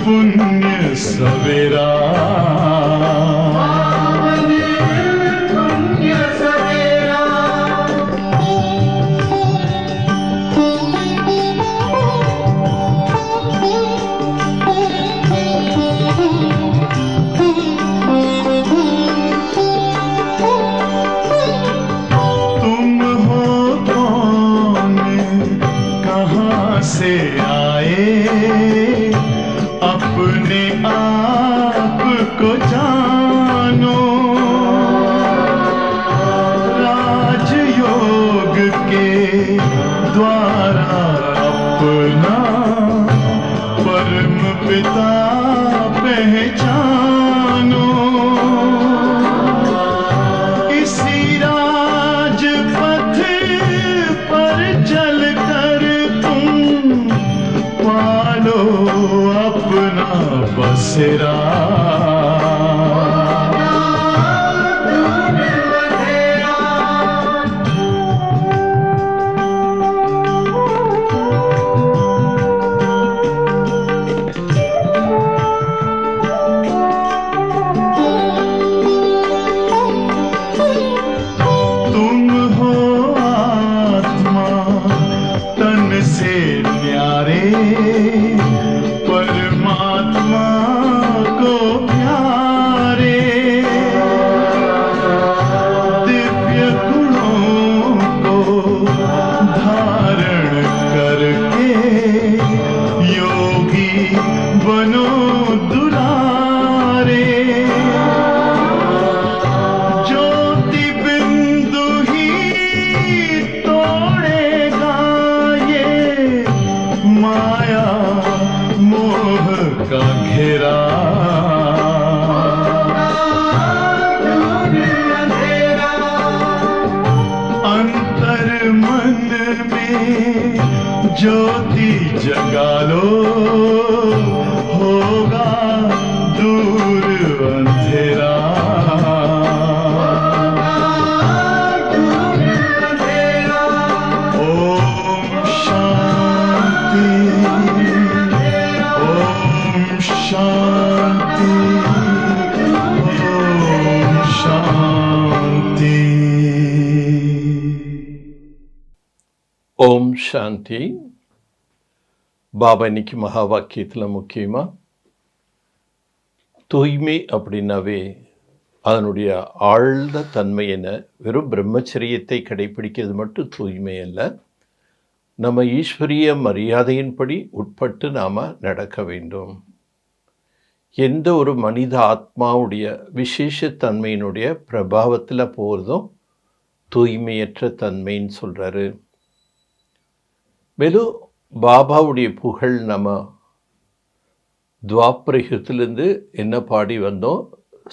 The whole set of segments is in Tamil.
पुण्य सवेरा से आए अपने आप को जानो राजयोग के द्वारा अपना परम पिता पहचानो इसी राजपथ पर चलकर पालो अपना बसेरा तुम हो आत्मा तन से न्यारे परमात्मा को प्यारे दिव्य गुणों को धारण करके योगी बनो दुलारे ज्योति बिंदु ही तोड़ेगा ये माया मोह का घेरा अंतर मन में ज्योति जगा लो होगा दूर अंधेरा ओम शांति ओम शांति ओम शांति ஓம் சாந்தி. பாபா இன்னைக்கு மகா வாக்கியத்தில் முக்கியமாக தூய்மை அப்படின்னாவே அதனுடைய ஆழ்ந்த தன்மை என்ன, வெறும் பிரம்மச்சரியத்தை கடைபிடிக்கிறது மட்டும் தூய்மை அல்ல, நம்ம ஈஸ்வரிய மரியாதையின்படி உட்பட்டு நாம் நடக்க வேண்டும். எந்த ஒரு மனித ஆத்மாவுடைய விசேஷத்தன்மையினுடைய பிரபாவத்தில் போகிறதும் தூய்மையற்ற தன்மைன்னு சொல்கிறாரு. மேலும் பாபாவுடைய புகழ் நம்ம துவாபரயுகத்திலேருந்து என்ன பாடி வந்தோம்,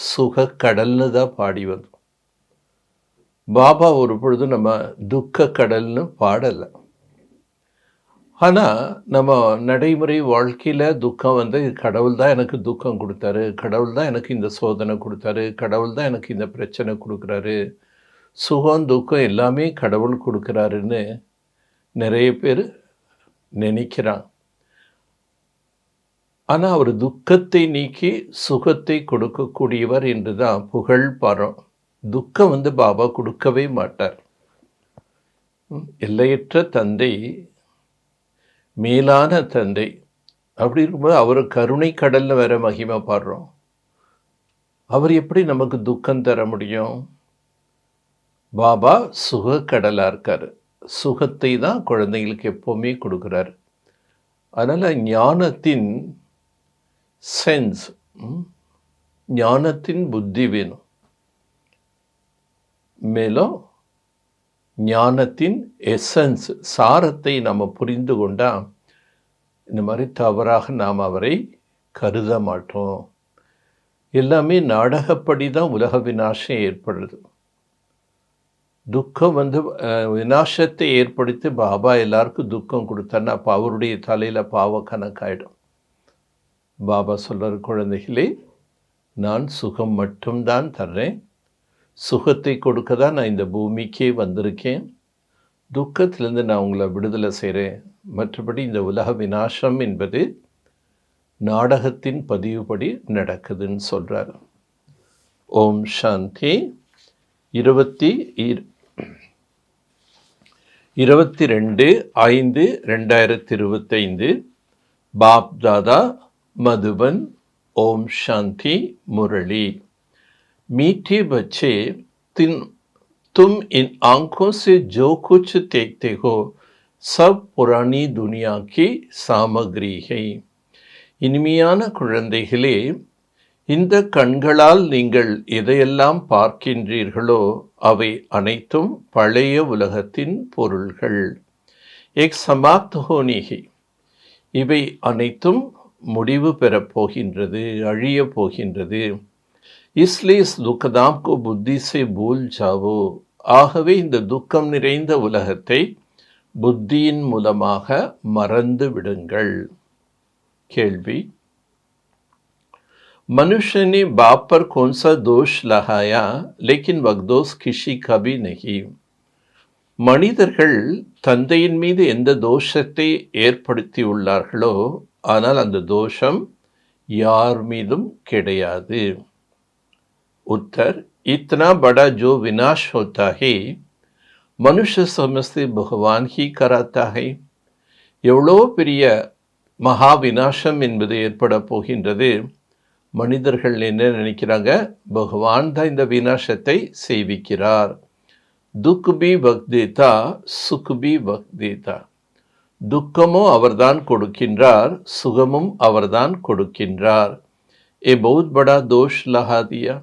சுக கடல்னு தான் பாடி வந்தோம். பாபா ஒரு பொழுது நம்ம துக்க கடல்னு பாடலை. ஆனால் நம்ம நடைமுறை வாழ்க்கையில் துக்கம் வந்து கடவுள் தான் எனக்கு துக்கம் கொடுத்தாரு, கடவுள் தான் எனக்கு இந்த சோதனை கொடுத்தாரு, கடவுள் தான் எனக்கு இந்த பிரச்சனை கொடுக்குறாரு, சுகம் துக்கம் எல்லாமே கடவுள் கொடுக்குறாருன்னு நிறைய பேர் நினைக்கிறான். ஆனால் அவர் துக்கத்தை நீக்கி சுகத்தை கொடுக்கக்கூடியவர் என்று தான் புகழ் பாடுறோம். துக்கம் வந்து பாபா கொடுக்கவே மாட்டார். எல்லையற்ற தந்தை, மேலான தந்தை. அப்படி இருக்கும்போது அவர் கருணை கடலில் வேற மகிமை பாடுறோம். அவர் எப்படி நமக்கு துக்கம் தர முடியும்? பாபா சுக கடலாக இருக்கார். சுகத்தை தான் குழந்தைங்களுக்கு எப்போவுமே கொடுக்குறாரு. அதனால் ஞானத்தின் சென்ஸ், ஞானத்தின் புத்தி வேணும். மேலும் ஞானத்தின் எசன்ஸ், சாரத்தை நம்ம புரிந்து கொண்டால் இந்த மாதிரி தவறாக நாம் அவரை கருத மாட்டோம். எல்லாமே நாடகப்படி தான் உலக விநாசம் ஏற்படுது. துக்கம் வந்து விநாசத்தை ஏற்படுத்தி பாபா எல்லாருக்கும் துக்கம் கொடுத்தாருன்னா அப்போ அவருடைய தலையில் பாவ கணக்காயிடும். பாபா சொல்கிற குழந்தைகளே, நான் சுகம் மட்டும்தான் தர்றேன், சுகத்தை கொடுக்க தான் நான் இந்த பூமிக்கே வந்திருக்கேன், துக்கத்திலேருந்து நான் உங்களை விடுதலை செய்கிறேன். மற்றபடி இந்த உலக விநாசம் என்பது நாடகத்தின் பதிவுபடி நடக்குதுன்னு சொல்கிறார். ஓம் சாந்தி. 22/5/2025 बाप दादा मधुबन. ओम शांति मुरली. मीठे बच्चे, तुम इन आंखों से जो कुछ देखते हो सब पुरानी दुनिया की सामग्री है. இனிமையான குழந்தைகளே, இந்த கண்களால் நீங்கள் எதையெல்லாம் பார்க்கின்றீர்களோ அவை அனைத்தும் பழைய உலகத்தின் பொருள்கள். எக் சமாப்த் ஹோனி ஹை. இவை அனைத்தும் முடிவு பெறப் போகின்றது, அழிய போகின்றது. இஸ்லியே இஸ் துக்கதாம் கோ புத்தி சே பூல் ஜாவோ. ஆகவே இந்த துக்கம் நிறைந்த உலகத்தை புத்தியின் மூலமாக மறந்து விடுங்கள். கேள்வி: मनुष्य ने बाप पर कौन सा दोष लगाया लेकिन वह दोष किसी का भी नहीं. மனிதர்கள் தந்தையின் மீது எந்த தோஷத்தை ஏற்படுத்தியுள்ளார்களோ ஆனால் அந்த தோஷம் யார் மீதும் கிடையாது. उत्तर: इतना बड़ा जो विनाश होता है मनुष्य समझते भगवान ही कराता है. எவ்வளோ பெரிய மகா விநாசம் என்பது ஏற்பட போகின்றது. மனிதர்கள் என்ன நினைக்கிறாங்க? பகவான் தான் இந்த விநாசத்தை செய்விக்கிறார். துக் பி வக்த் தேதா சுக் பி வக்த் தேதா. துக்கமும் அவர்தான் கொடுக்கின்றார், சுகமும் அவர்தான் கொடுக்கின்றார். ஏ பௌத் படா தோஷ் லகா தியா.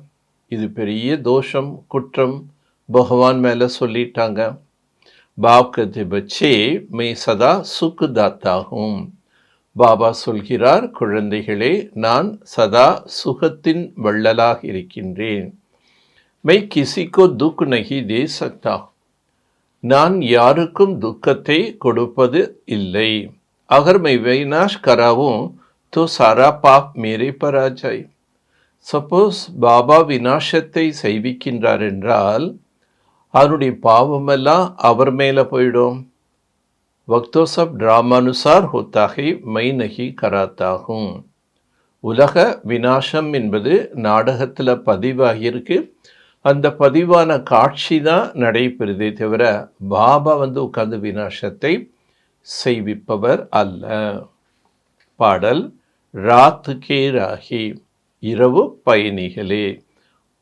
இது பெரிய தோஷம், குற்றம் பகவான் மேலே சொல்லிட்டாங்க. பாப் கதே பச்சே மே சதா சுக் தாத்தா ஹூம். பாபா சொல்கிறார், குழந்தைகளே, நான் சதா சுகத்தின் வள்ளலாக இருக்கின்றேன். மை கிசிக்கோ துக் நஹி தே சக்தா. நான் யாருக்கும் துக்கத்தை கொடுப்பது இல்லை. அகர் மை விநாஷ் கராவும் தோ சாரா பாப் மேரே பர் ஆ ஜாய். சப்போஸ் பாபா விநாசத்தை செய்விக்கின்றார் என்றால் அவருடைய பாவமெல்லாம் அவர் மேலே போயிடும். வக்தோ சப் டிராமானுசார் ஹோத்தாகை மை நகி கராத்தாகும். உலக விநாசம் என்பது நாடகத்தில் பதிவாகியிருக்கு. அந்த பதிவான காட்சி தான் நடைபெறுதே தவிர பாபா உட்கார்ந்து விநாசத்தை செய்விப்பவர் அல்ல. பாடல்: ராத் கே ராகி. இரவு பயணிகளே.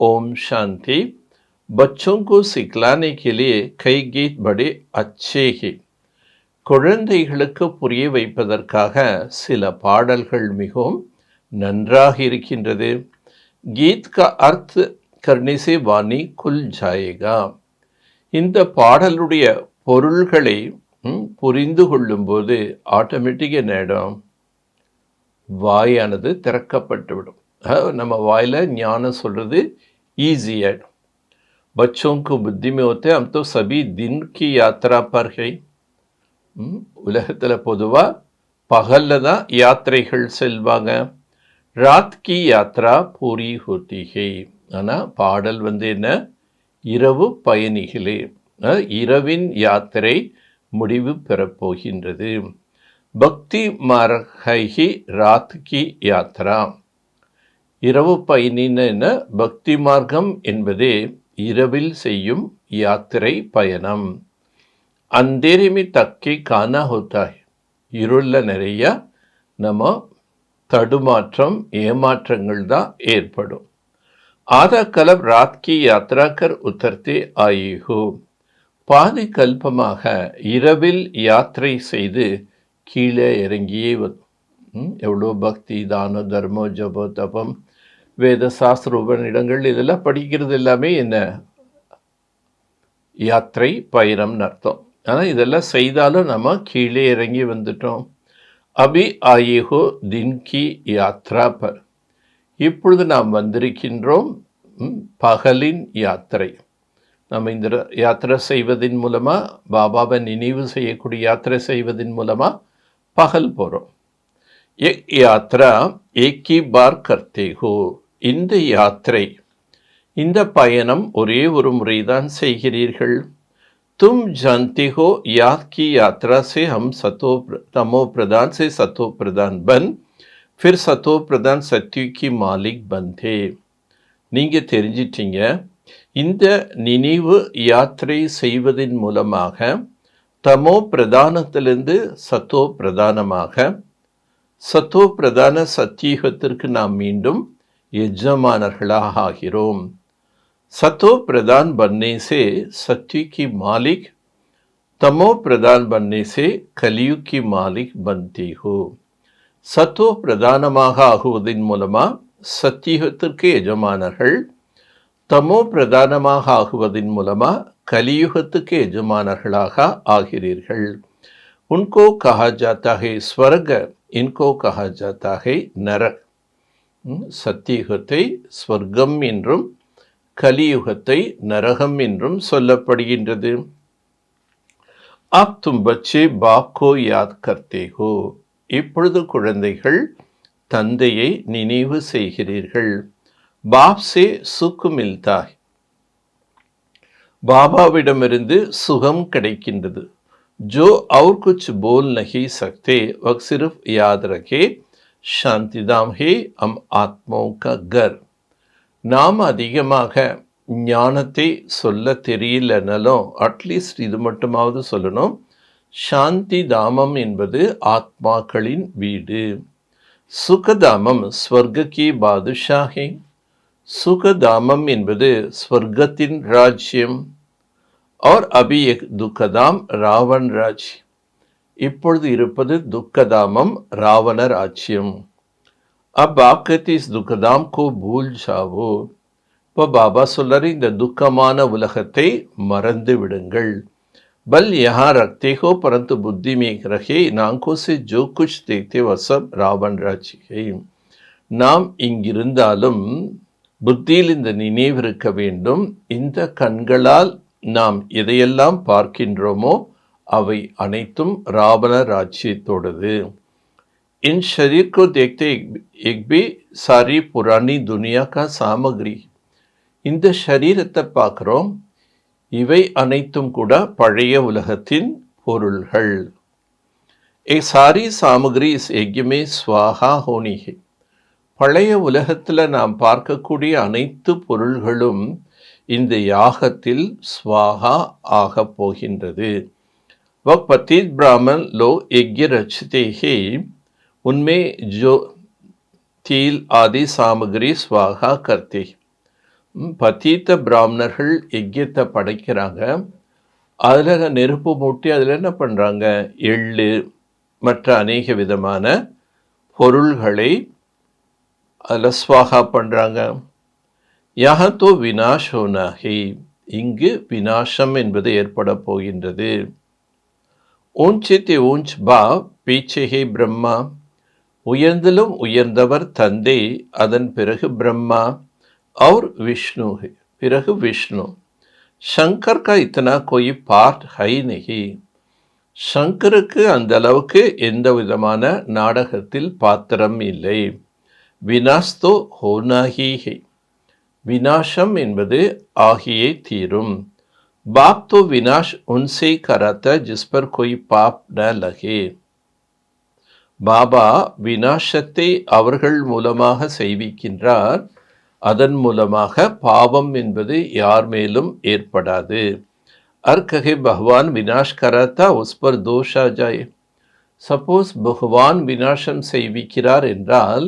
ஓம் சாந்தி. बच्चों को सिखलाने के लिए कई गीत बड़े अच्छे हैं. குழந்தைகளுக்கு புரிய வைப்பதற்காக சில பாடல்கள் மிகவும் நன்றாக இருக்கின்றது. கீத் கா அர்த் கர்னே சே வாணி குல் ஜாயேகா. இந்த பாடலுடைய பொருள்களை புரிந்து கொள்ளும்போது ஆட்டோமேட்டிக்காக நேடம் வாயானது திறக்கப்பட்டுவிடும். நம்ம வாயில் ஞானம் சொல்கிறது ஈஸியாகிடும். बच्चों को बुद्धि में होते हम तो सभी दिन की यात्रा पर है. உலகத்தில் பொதுவாக பகலில் தான் யாத்திரைகள் செல்வாங்க. ராத் கி யாத்ரா பூரி ஹோத்தி ஹை. ஆனால் பாடல் என்ன? இரவு பயணிகளே, இரவின் யாத்திரை முடிவு பெறப்போகின்றது. பக்தி மார்கி ராத் கி யாத்ரா. இரவு பயணின்னு என்ன? பக்தி மார்க்கம் என்பதே இரவில் செய்யும் யாத்திரை பயணம். அந்தேரிமி தக்கி காணா ஹோத்தாய். இருளில் நிறைய நம்ம தடுமாற்றம், ஏமாற்றங்கள் தான் ஏற்படும். ஆதா கலப் ராத் கி யாத்ரா கர் உத்தர்த்தே ஆயி ஹோ. பாதி கல்பமாக இரவில் யாத்திரை செய்து கீழே இறங்கியே எவ்வளோ பக்தி, தான, தர்மம், ஜப, தபம், வேத சாஸ்திர உபநிடங்கள் இதெல்லாம் படிக்கிறது எல்லாமே என்ன? யாத்திரை பயணம்னு அர்த்தம். ஆனால் இதெல்லாம் செய்தாலும் நம்ம கீழே இறங்கி வந்துட்டோம். அபி ஆயேஹோ தின் கி யாத்ரா பர். இப்பொழுது நாம் வந்திருக்கின்றோம் பகலின் யாத்திரை. நம்ம இந்த யாத்திரை செய்வதன் மூலமாக, பாபாவை நினைவு செய்யக்கூடிய யாத்திரை செய்வதன் மூலமாக பகல் போகிறோம். ஏக் யாத்ரா ஏக் ஹி பார் கர்த்தே ஹோ. இந்த யாத்திரை, இந்த பயணம் ஒரே ஒரு முறைதான் செய்கிறீர்கள். तुम जानते हो याद की यात्रा से हम तमो प्रधान से सतो प्रधान बन फिर सतो प्रधान सत्य की मालिक बंदे. நீங்கள் தெரிஞ்சிட்டீங்க, இந்த நினைவு யாத்திரை செய்வதன் மூலமாக தமோ பிரதானத்திலிருந்து சத்தோ பிரதானமாக, சத்தோ பிரதான சத்தியுகத்திற்கு நாம் மீண்டும் எஜமானர்களாக ஆகிறோம். सतो प्रधान बनने से सत्य की मालिक, तमो प्रधान बनने से कलियुग की मालिक बनती हो. சத்தோ பிரதானமாக ஆகுவதன் மூலமா சத்தியுகத்திற்கு எஜமானர்கள், தமோ பிரதானமாக ஆகுவதன் மூலமா கலியுகத்துக்கு எஜமானர்களாக ஆகிறீர்கள். उनको कहा जाता है स्वर्ग, इनको कहा जाता है नरक. சத்தியுகத்தை ஸ்வர்க்கம் என்றும் கலியுகத்தை நரகம் என்றும் சொல்லப்படுகின்றது. आप तुम बच्चे बाप को याद करते हो. இப்பொழுது குழந்தைகள் தந்தையை நினைவு செய்கிறீர்கள். बाप से सुख मिलता है. பாபாவிடமிருந்து சுகம் கிடைக்கின்றது. जो और कुछ बोल नहीं सकते वह सिर्फ याद रखे शांतिधाम है हम आत्माओं का घर. நாம் அதிகமாக ஞானத்தை சொல்ல தெரியலனாலும் அட்லீஸ்ட் இது மட்டுமாவது சொல்லணும். சாந்தி தாமம் என்பது ஆத்மாக்களின் வீடு. சுகதாமம் ஸ்வர்க கி பாதுஷாஹி. சுகதாமம் என்பது ஸ்வர்க்கத்தின் ராஜ்யம். और अभी एक दुखदाम रावण राज्य. இப்பொழுது இருப்பது துக்கதாமம் ராவண ராஜ்யம். अब आप कहते इस दुखदाम को भूल जाओ. இப்போ பாபா சொல்றாரு, இந்த துக்கமான உலகத்தை மறந்து விடுங்கள். बल यहाँ रखते हो परंतु बुद्धि में रखे नाकों से जो कुछ देखते वह सब रावण राज्य है. நாம் இங்கிருந்தாலும் புத்தியில் இந்த நினைவு இருக்க வேண்டும். இந்த கண்களால் நாம் எதையெல்லாம் பார்க்கின்றோமோ அவை அனைத்தும் ராவண ராஜ்யத்தோடது. इन शरीर को देखते एक भी सारी पुरानी दुनिया का सामग्री. இந்த शरीरத்தை பார்க்கிறோம், இவை அனைத்தும் கூட பழைய உலகத்தின் பொருள்கள். एक सारी सामग्री इस यज्ञ में स्वाहा होनी है. பழைய உலகத்தில் நாம் பார்க்கக்கூடிய அனைத்து பொருள்களும் இந்த யாகத்தில் ஸ்வாகா ஆக போகின்றது. वह पतित ब्राह्मण लोग यज्ञ रचते हैं, उनमें जो तेल आदि सामग्री स्वाहा करते. பத்தீத்த பிராமணர்கள் யஜ்யத்தை படைக்கிறாங்க. அதில் நெருப்பு மூட்டி அதில் என்ன பண்ணுறாங்க, எள்ளு மற்ற அநேக விதமான பொருள்களை அதில் ஸ்வாகா பண்ணுறாங்க. யஹா தோ வினாஷ் ஹோனா ஹை. இங்கு வினாசம் என்பது ஏற்பட போகின்றது. ஊஞ்சித்தே ஊஞ்ச் பா பீச்சே பிரம்மா. உயர்ந்திலும் உயர்ந்தவர் தந்தை, அதன் பிறகு பிரம்மா और विष्णु है, பிறகு விஷ்ணு. शंकर का इतना कोई पार्ट है नहीं. சங்கருக்கு அந்த அளவுக்கு எந்த விதமான நாடகத்தில் பாத்திரம் இல்லை. வினாஷ் தோ ஹோனா ஹி ஹை. வினாசம் என்பது ஆகியே தீரும். बाप तो विनाश उनसे कराता जिस पर कोई पाप न लगे. பாபா வினாசத்தை அவர்கள் மூலமாக செய்விக்கின்றார். அதன் மூலமாக பாவம் என்பது யார் மேலும் ஏற்படாது. अर्कहे भगवान विनाश कराता उस पर दोष आ जाए. சப்போஸ் பகவான் வினாசம் செய்விக்கிறார் என்றால்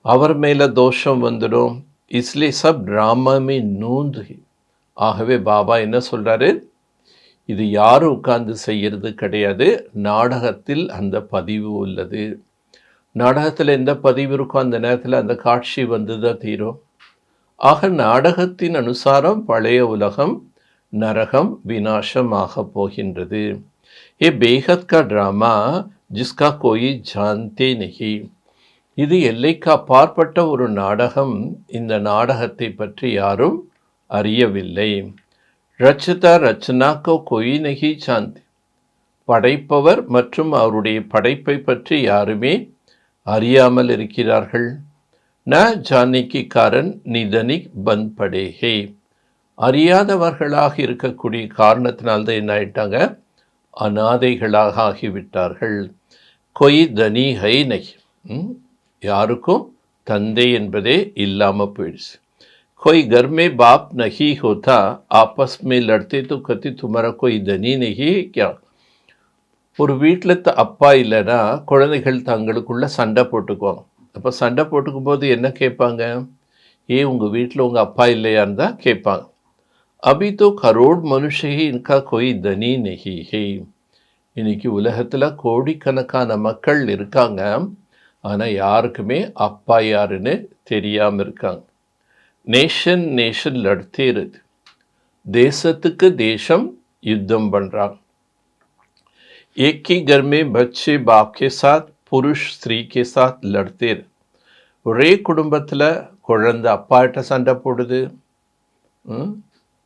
அவர் மேல தோஷம் வந்துடும். इसलिए सब ड्रामा में नूंद है. ஆகவே பாபா என்ன சொல்றாரு, இது யாரும் உட்கார்ந்து செய்யறது கிடையாது, நாடகத்தில் அந்த பதிவு உள்ளது. நாடகத்தில் எந்த பதிவு இருக்கோ அந்த நேரத்தில் அந்த காட்சி வந்து தான் தீரும். ஆக நாடகத்தின் அனுசாரம் பழைய உலகம் நரகம் வினாசமாக போகின்றது. ஏ பேகத் கா ட்ராமா ஜிஸ்கா கோயி ஜான்தே நஹி. இது எல்லைக்கு அப்பாற்பட்ட ஒரு நாடகம். இந்த நாடகத்தை பற்றி யாரும் அறியவில்லை. ரச்சதா ரச்சனாக்கோ கோயி நஹி ஜான்தே. படைப்பவர் மற்றும் அவருடைய படைப்பை பற்றி யாருமே அறியாமல் இருக்கிறார்கள். ந ஜானிக்கு காரன் நிதனிக் பந்த் படேஹே. அறியாதவர்களாக இருக்கக்கூடிய காரணத்தினால்தான் என்ன ஆயிட்டாங்க, அநாதைகளாக ஆகிவிட்டார்கள். கொய் தனி ஹை நஹி. யாருக்கும் தந்தை என்பதே இல்லாமல் போயிடுச்சு. कोई घर में बाप नहीं होता, आपस में लड़ते तो कहते तुम्हारा कोई धनी नहीं है क्या? ஒரு வீட்டில் அப்பா இல்லைன்னா குழந்தைகள் தங்களுக்குள்ள சண்டை போட்டுக்குவாங்க. அப்போ சண்டை போட்டுக்கும் போது என்ன கேட்பாங்க? ஏன் உங்கள் வீட்டில் உங்கள் அப்பா இல்லையான்னு தான் கேட்பாங்க. अभी तो करोड़ मनुष्य ही इनका कोई धनी नहीं है. இன்னைக்கு உலகத்தில் கோடிக்கணக்கான மக்கள் இருக்காங்க, ஆனால் யாருக்குமே அப்பா யாருன்னு தெரியாமல் இருக்காங்க. நேஷன் நேஷன் லடுத்தே இருக்கு, தேசத்துக்கு தேசம் யுத்தம் பண்ணுறாங்க. एक ही घर में बच्चे बाप के साथ, पुरुष स्त्री के साथ लड़ते रहे. ஒரே குடும்பத்தில் குழந்தை அப்பாட்ட சண்டை போடுது,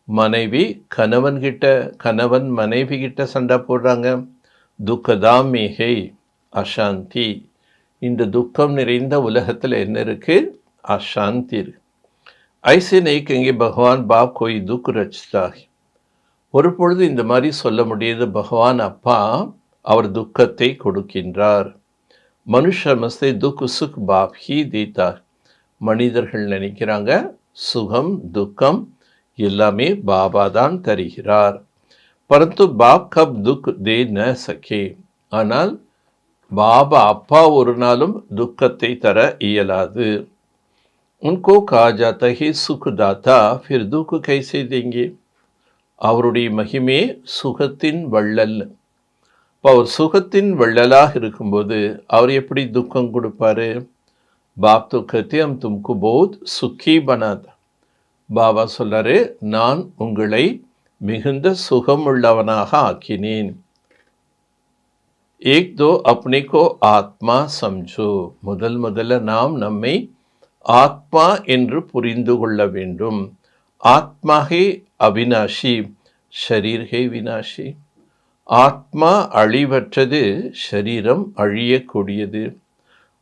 மனைவி கணவன்கிட்ட, கணவன் மனைவி கிட்ட சண்டை போடுறாங்க. துக்கதாம் மிகை அசாந்தி. இந்த துக்கம் நிறைந்த உலகத்தில் என்ன இருக்கு? அசாந்தி இருக்கு. ஐசே नहीं कहेंगे भगवान बाप कोई दुख रचता है. ஒரு பொழுது இந்த மாதிரி சொல்ல முடியாது, பகவான் அப்பா அவர் துக்கத்தை கொடுக்கின்றார். மனுஷர் மஸ்தே துக் சுக் பாப் ஹி தேத்தா. மனிதர்கள் நினைக்கிறாங்க சுகம் துக்கம் எல்லாமே பாபா தான் தருகிறார். பரந்து பாப் கப் துக் தே ந சகே. ஆனால் பாபா அப்பா ஒரு நாளும் துக்கத்தை தர இயலாது. उनको कहा जाता है सुखदाता, फिर दुख कैसे देंगे? அவருடைய மகிமே சுகத்தின் வள்ளல். இப்போ அவர் சுகத்தின் வள்ளலாக இருக்கும்போது அவர் எப்படி துக்கம் கொடுப்பாரு? பாப் तो कहते हम तुमको बहुत सुखी बनाता. பாபா சொல்றாரு, நான் உங்களை மிகுந்த சுகம் உள்ளவனாக ஆக்கினேன். एक दो अपने को आत्मा समझो. முதல்ல நாம் நம்மை ஆத்மா என்று புரிந்து கொள்ள வேண்டும். ஆத்மா ஹே அவினாஷி, ஷரீர் ஹே வினாஷி. ஆத்மா அழிவற்றது, ஷரீரம் அழியக்கூடியது.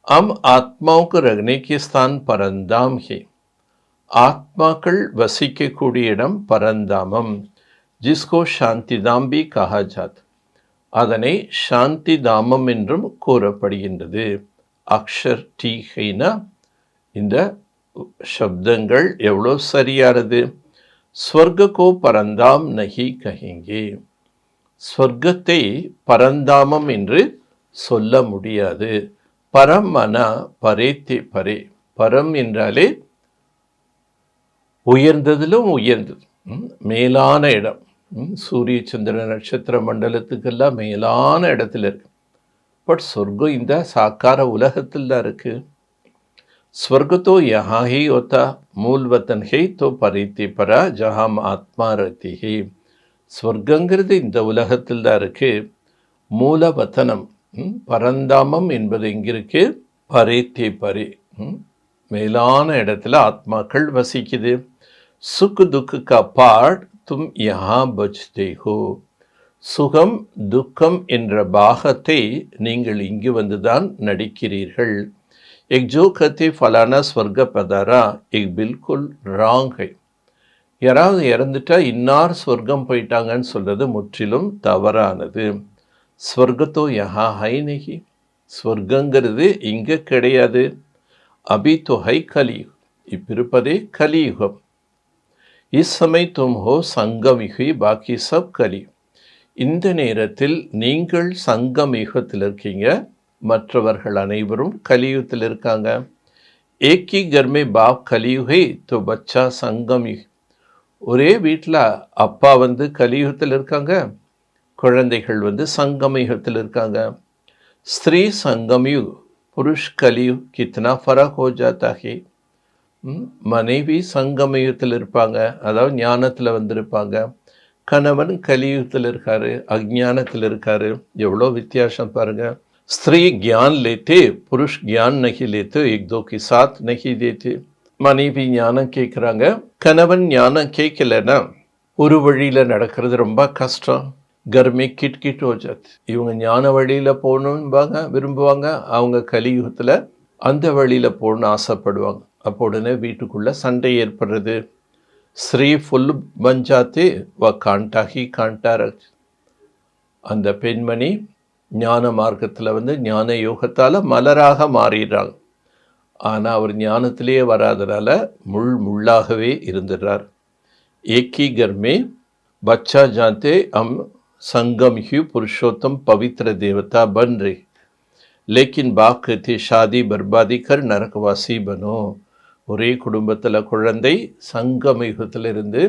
हम आत्माओं को रखने के स्थान परंदाम है. ஆத்மாக்கள் வசிக்கக்கூடிய இடம் பரந்தாமம். जिसको शांतिधाम भी कहा जाता. அதனை சாந்தி தாமம் என்றும் கூறப்படுகின்றது. அக்ஷர் டீஹைனா, இந்த சப்தங்கள் எவ்வளோ சரியானது. ஸ்வர்கோ பரந்தாம் நகி கஹேங்கே. ஸ்வர்க்கத்தை பரந்தாமம் என்று சொல்ல முடியாது. பரமனா பரேத்தே பரே. பரம் என்றாலே உயர்ந்ததிலும் உயர்ந்தது, மேலான இடம். சூரிய சந்திர நட்சத்திர மண்டலத்துக்கெல்லாம் மேலான இடத்துல இருக்கு. பட் சொர்க்கம் இந்த சாக்கார உலகத்தில் தான் இருக்கு. स्वर्ग तो यहाँ ही होता, मूल वतन है तो परीति परा जहाँ आत्मा रहती है. ஸ்வர்க்கங்கிறது இந்த உலகத்தில் தான் இருக்கு. மூல வத்தனம் பரந்தாமம் என்பது எங்கே இருக்கு? பரேத்தே பரே, மேலான இடத்துல ஆத்மாக்கள் வசிக்குது. சுக் துக்கு கா பாட் தும் யஹா பஜ்தே ஹோ. சுகம் துக்கம் என்ற பாகத்தை நீங்கள் இங்கு வந்துதான் நடிக்கிறீர்கள். एक जो कहते फलाना स्वर्ग पदारा, एक बिल्कुल रांग है. யாராவது இறந்துட்டா இன்னார் ஸ்வர்க்கம் போயிட்டாங்கன்னு சொல்றது முற்றிலும் தவறானது. ஸ்வர்கத்தோ யஹா ஹை நஹி. ஸ்வர்க்கங்கிறது இங்கே கிடையாது. அபி தோ ஹை கலியுகம். இப்பிருப்பதே கலியுகம். இஸ் சமய தும் ஹோ சங்கமிகி பாக்கி சப் கலியுகம். இந்த நேரத்தில் நீங்கள் சங்கமிகத்தில் இருக்கீங்க, மற்றவர்கள் அனைவரும் கலியுகத்தில் இருக்காங்க. ஏக் ஹி கர் மே பாப் கலியுக தோ பச்சா சங்கம்யுக. ஒரே வீட்டில் அப்பா கலியுகத்தில் இருக்காங்க, குழந்தைகள் சங்கமயுகத்தில் இருக்காங்க. ஸ்திரீ சங்கம்யுக், புருஷ் கலியுக், கித்னா ஃபரக் ஹோ ஜாத்தா ஹே. மனைவி சங்கமயுகத்தில் இருப்பாங்க, அதாவது ஞானத்தில் வந்திருப்பாங்க. கணவன் கலியுகத்தில் இருக்காரு, அஜ்ஞானத்தில் இருக்காரு. எவ்வளோ வித்தியாசம் பாருங்க. स्त्री ज्ञान लेते, पुरुष ज्ञान नहीं लेते, एक दो के साथ नहीं देते. மனைவி ஞானம் கேட்குறாங்க, கணவன் ஞானம் கேட்கலன்னா ஒரு வழியில் நடக்கிறது ரொம்ப கஷ்டம். கர்மே கிட் கிட் ஓஜாத். இவங்க ஞான வழியில் போகணும்பாங்க, விரும்புவாங்க. அவங்க கலியுகத்தில் அந்த வழியில் போகணுன்னு ஆசைப்படுவாங்க. அப்போ உடனே வீட்டுக்குள்ளே சண்டை ஏற்படுறது. ஸ்ரீ ஃபுல் பஞ்சாத்தே வ காண்டா ஹி காண்டா ரச். அந்த பெண்மணி ஞான மார்க்கத்தில் ஞான யோகத்தால் மலராக மாறிடுறாங்க. ஆனால் அவர் ஞானத்திலேயே வராதனால முள்ளாகவே இருந்துடுறார். ஏக்கி கர்மே பச்சா ஜாந்தே संगम ही पुरुषोत्तम पवित्र देवता बन रहे, लेकिन बाप कहते शादी बर्बादी कर नरकवासी बनो. ஒரே குடும்பத்தில் குழந்தை சங்கம யுகத்திலிருந்து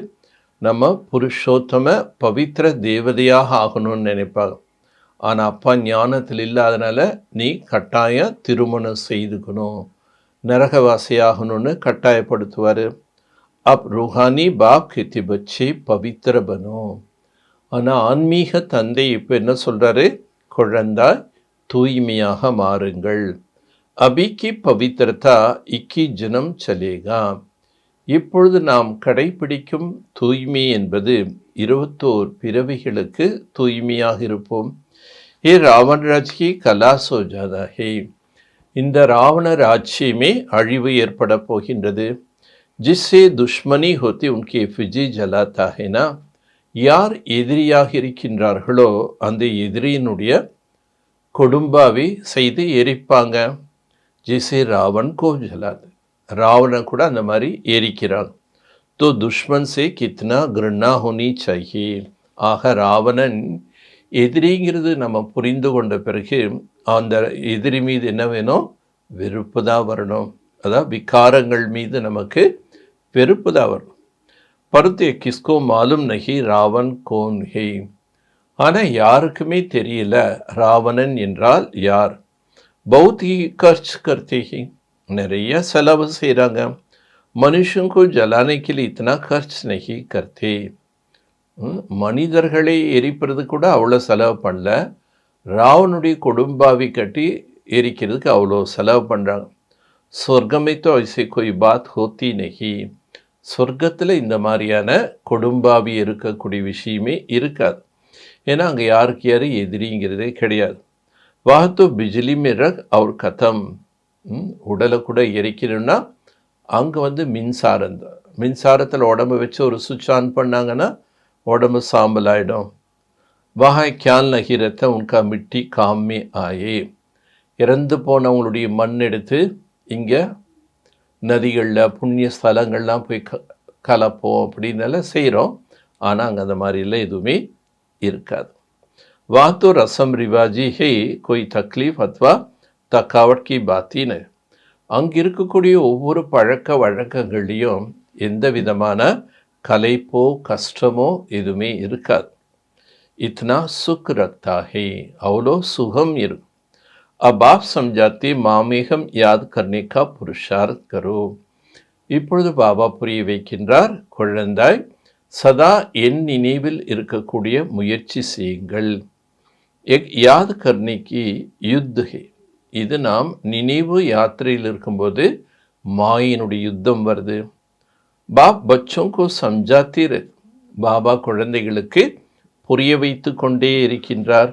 நம்ம புருஷோத்தம பவித்திர தேவதையாக ஆகணும்னு நினைப்பாங்க. ஆனால் அப்பா ஞானத்தில் இல்லாதனால நீ கட்டாயம் திருமணம் செய்துக்கணும், நரகவாசியாகணும்னு கட்டாயப்படுத்துவார். அப் ரூஹானி பாப் கித்தி பச்சே பவித்திர பனோ. ஆனால் ஆன்மீக தந்தை இப்போ என்ன சொல்கிறாரு? குழந்தாய் தூய்மையாக மாறுங்கள். அபிக்கு பவித்திரதா இக்கி ஜனம் சலேகா. இப்பொழுது நாம் கடைபிடிக்கும் தூய்மை என்பது 21 பிறவிகளுக்கு தூய்மையாக இருப்போம். ஏ ராவணராஜ்கி கலா சோஜாதா ஹே. இந்த ராவண ராஜ்யமே அழிவு ஏற்பட போகின்றது. ஜிஸ்ஸே துஷ்மனி ஹோத்தி உன்கே ஃபிஜி ஜலாத்தா ஹேனா. யார் எதிரியாக இருக்கின்றார்களோ அந்த எதிரியினுடைய கொடும்பாவை செய்து எரிப்பாங்க. ஜிசே ராவன் கோ ஜலாது. ராவணன் கூட அந்த மாதிரி எரிக்கிறான். தோ துஷ்மன் சே கித்னா கிருண்ணா ஹோனி சாஹியே. ஆக ராவணன் எதிரிங்கிறது நம்ம புரிந்து கொண்ட பிறகு அந்த எதிரி மீது என்ன வேணும்? வெறுப்பு தான் வரணும். அதாவது விகாரங்கள் மீது நமக்கு வெறுப்பு தான் வரணும். பருத்தே கிஸ்கோ மாலும் நகி ராவன் கோன் ஹே. ஆனால் யாருக்குமே தெரியல ராவணன் என்றால் யார். பௌத் ஹி கர்ச் கர்த்தே ஹி. நிறைய செலவு செய்கிறாங்க. மனுஷங்கோ ஜலானைக்கு இத்தனா கர்ச் நகி கர்த்தே. மனிதர்களை எரிப்பது கூட அவ்வளோ செலவு பண்ணல. ராவனுடைய கொடும்பாவி கட்டி எரிக்கிறதுக்கு அவ்வளோ செலவு பண்ணுறாங்க. சொர்க்கமைத்தோ ஐசே கோய் பாத் ஹோத்தி நகி. சொர்க்கத்தில் இந்த மாதிரியான கொடும்பாவி இருக்கக்கூடிய விஷயமே இருக்காது. ஏன்னா அங்கே யாருக்கு யாரும் எதிரிங்கிறதே கிடையாது. வாஹத்தோ பிஜிலி மிரக் அவர் கதம். உடலை கூட எரிக்கணும்னா அங்கே மின்சாரம் தான். மின்சாரத்தில் உடம்பு வச்சு ஒரு சுவிட்ச் ஆன் பண்ணாங்கன்னா உடம்பு சாம்பல் ஆகிடும். வாஹாய் கியால் நகிரத்தை உன்கா மிட்டி காமே ஆயே. இறந்து போனவங்களுடைய மண் எடுத்து இங்கே நதிகளில் புண்ணிய ஸ்தலங்கள்லாம் போய் கலப்போம் அப்படின்னு செய்கிறோம். ஆனால் அங்கே அந்த மாதிரிலாம் எதுவுமே இருக்காது. வாத்தோ ரசம் ரிவாஜி ஹே கோய் தக்லீஃப் அத்வா தக்காவட் கி பாத்தின்னு. அங்கே இருக்கக்கூடிய ஒவ்வொரு பழக்க வழக்கங்கள்லேயும் எந்த விதமான கலைப்போ கஷ்டமோ எதுவுமே இருக்காது. இத்தனா சுக் ரக்தா ஹே. அவ்வளோ சுகம் இருக்கும். अब आप समझाते மாமேகம் யாத் கர்னே கா புருஷார்த் கரோ. இப்பொழுது பாபா புரிய வைக்கின்றார், குழந்தாய் சதா என் நினைவில் இருக்கக்கூடிய முயற்சி செய்யுங்கள். எக் யாத் கர்னேக்கு யுத் ஹே. இது நாம் நினைவு யாத்திரையில் இருக்கும்போது மாயினுடைய யுத்தம் வருது. பாப் பச்சோங்கோ சம்ஜாத்தீர். பாபா குழந்தைகளுக்கு புரிய வைத்து கொண்டே இருக்கின்றார்.